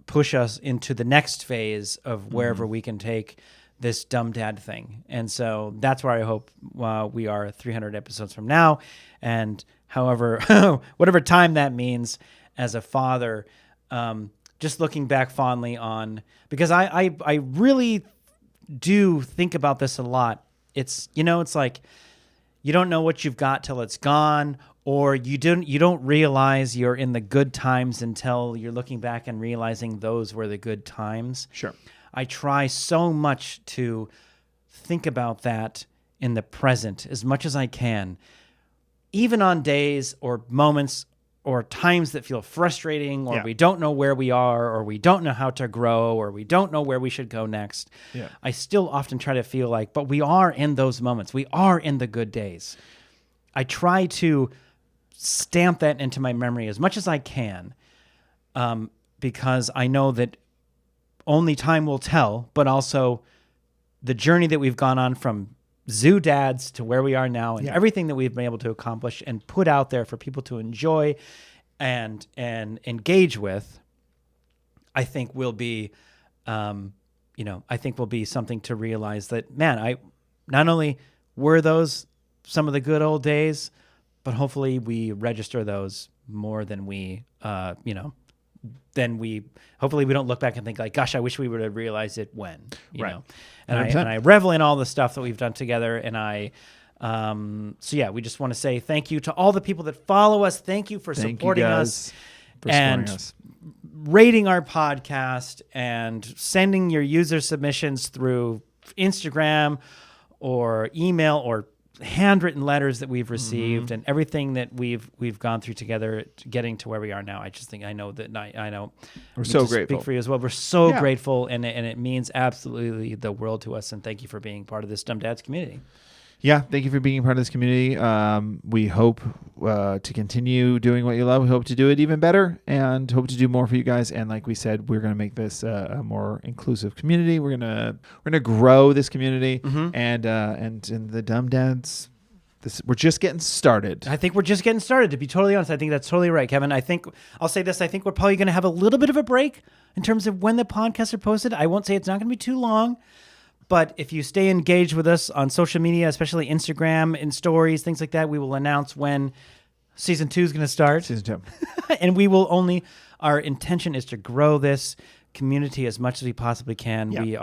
push us into the next phase of wherever we can take this dumb dad thing. And so that's where I hope we are 300 episodes from now. And however, whatever time that means as a father, just looking back fondly on, because I really do think about this a lot. It's, it's like, you don't know what you've got till it's gone, or you don't realize you're in the good times until you're looking back and realizing those were the good times. Sure. I try so much to think about that in the present as much as I can, even on days or moments or times that feel frustrating, or we don't know where we are, or we don't know how to grow, or we don't know where we should go next. Yeah. I still often try to feel like, but we are in those moments. We are in the good days. I try to stamp that into my memory as much as I can, because I know that only time will tell, but also the journey that we've gone on from zoo dads to where we are now, and everything that we've been able to accomplish and put out there for people to enjoy and engage with, I think will be, I think will be something to realize that, man, not only were those some of the good old days, but hopefully we register those more than we, hopefully we don't look back and think like, gosh, I wish we would have realized it when, you know. And I revel in all the stuff that we've done together. And we just want to say thank you to all the people that follow us. Thank you for supporting us and rating our podcast and sending your user submissions through Instagram or email or handwritten letters that we've received, and everything that we've gone through together, getting to where we are now. I just think I know we're so grateful. Speak for you as well. We're so grateful, and it means absolutely the world to us. And thank you for being part of this Dumb Dads community. Yeah, thank you for being part of this community. We hope to continue doing what you love. We hope to do it even better, and hope to do more for you guys. And like we said, we're going to make this a more inclusive community. We're gonna grow this community, and in the Dumb Dads, we're just getting started. I think we're just getting started. To be totally honest, I think that's totally right, Kevin. I think I'll say this. I think we're probably going to have a little bit of a break in terms of when the podcasts are posted. I won't say it's not going to be too long. But if you stay engaged with us on social media, especially Instagram and stories, things like that, we will announce when season 2 is going to start. Season 2. And our intention is to grow this community as much as we possibly can. Yeah.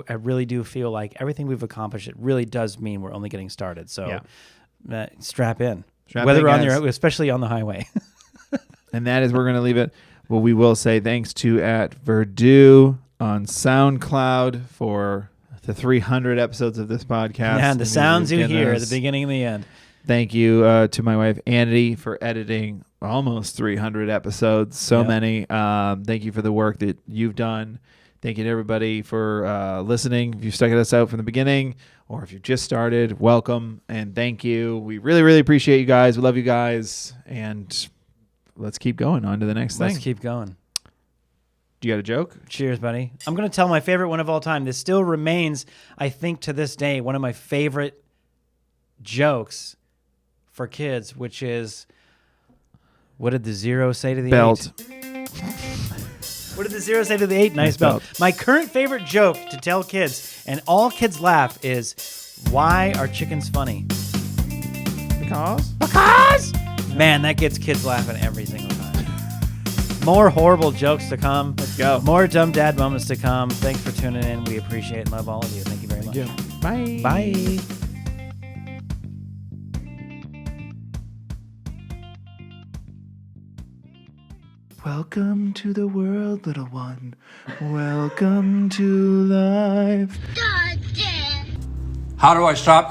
I really do feel like everything we've accomplished, it really does mean we're only getting started. So strap in. Whether on especially on the highway. And that is where we're going to leave it. Well, we will say thanks to @Verdú on SoundCloud for the 300 episodes of this podcast. Yeah, and the sounds you hear at the beginning and the end. Thank you to my wife, Andy, for editing almost 300 episodes. So many. Thank you for the work that you've done. Thank you to everybody for listening. If you've stuck us out from the beginning, or if you've just started, welcome and thank you. We really, really appreciate you guys. We love you guys. And let's keep going on to the next thing. Let's keep going. Do you got a joke? Cheers, buddy. I'm going to tell my favorite one of all time. This still remains, I think, to this day, one of my favorite jokes for kids, which is, what did the 0 say to the belt? 8? What did the 0 say to the 8? Nice belt. My current favorite joke to tell kids, and all kids laugh, is, why are chickens funny? Because? Man, that gets kids laughing every single time. More horrible jokes to come. Let's go. More dumb dad moments to come. Thanks for tuning in. We appreciate and love all of you. Thank you very much. Bye. Bye. Welcome to the world, little one. Welcome to life. How do I stop this?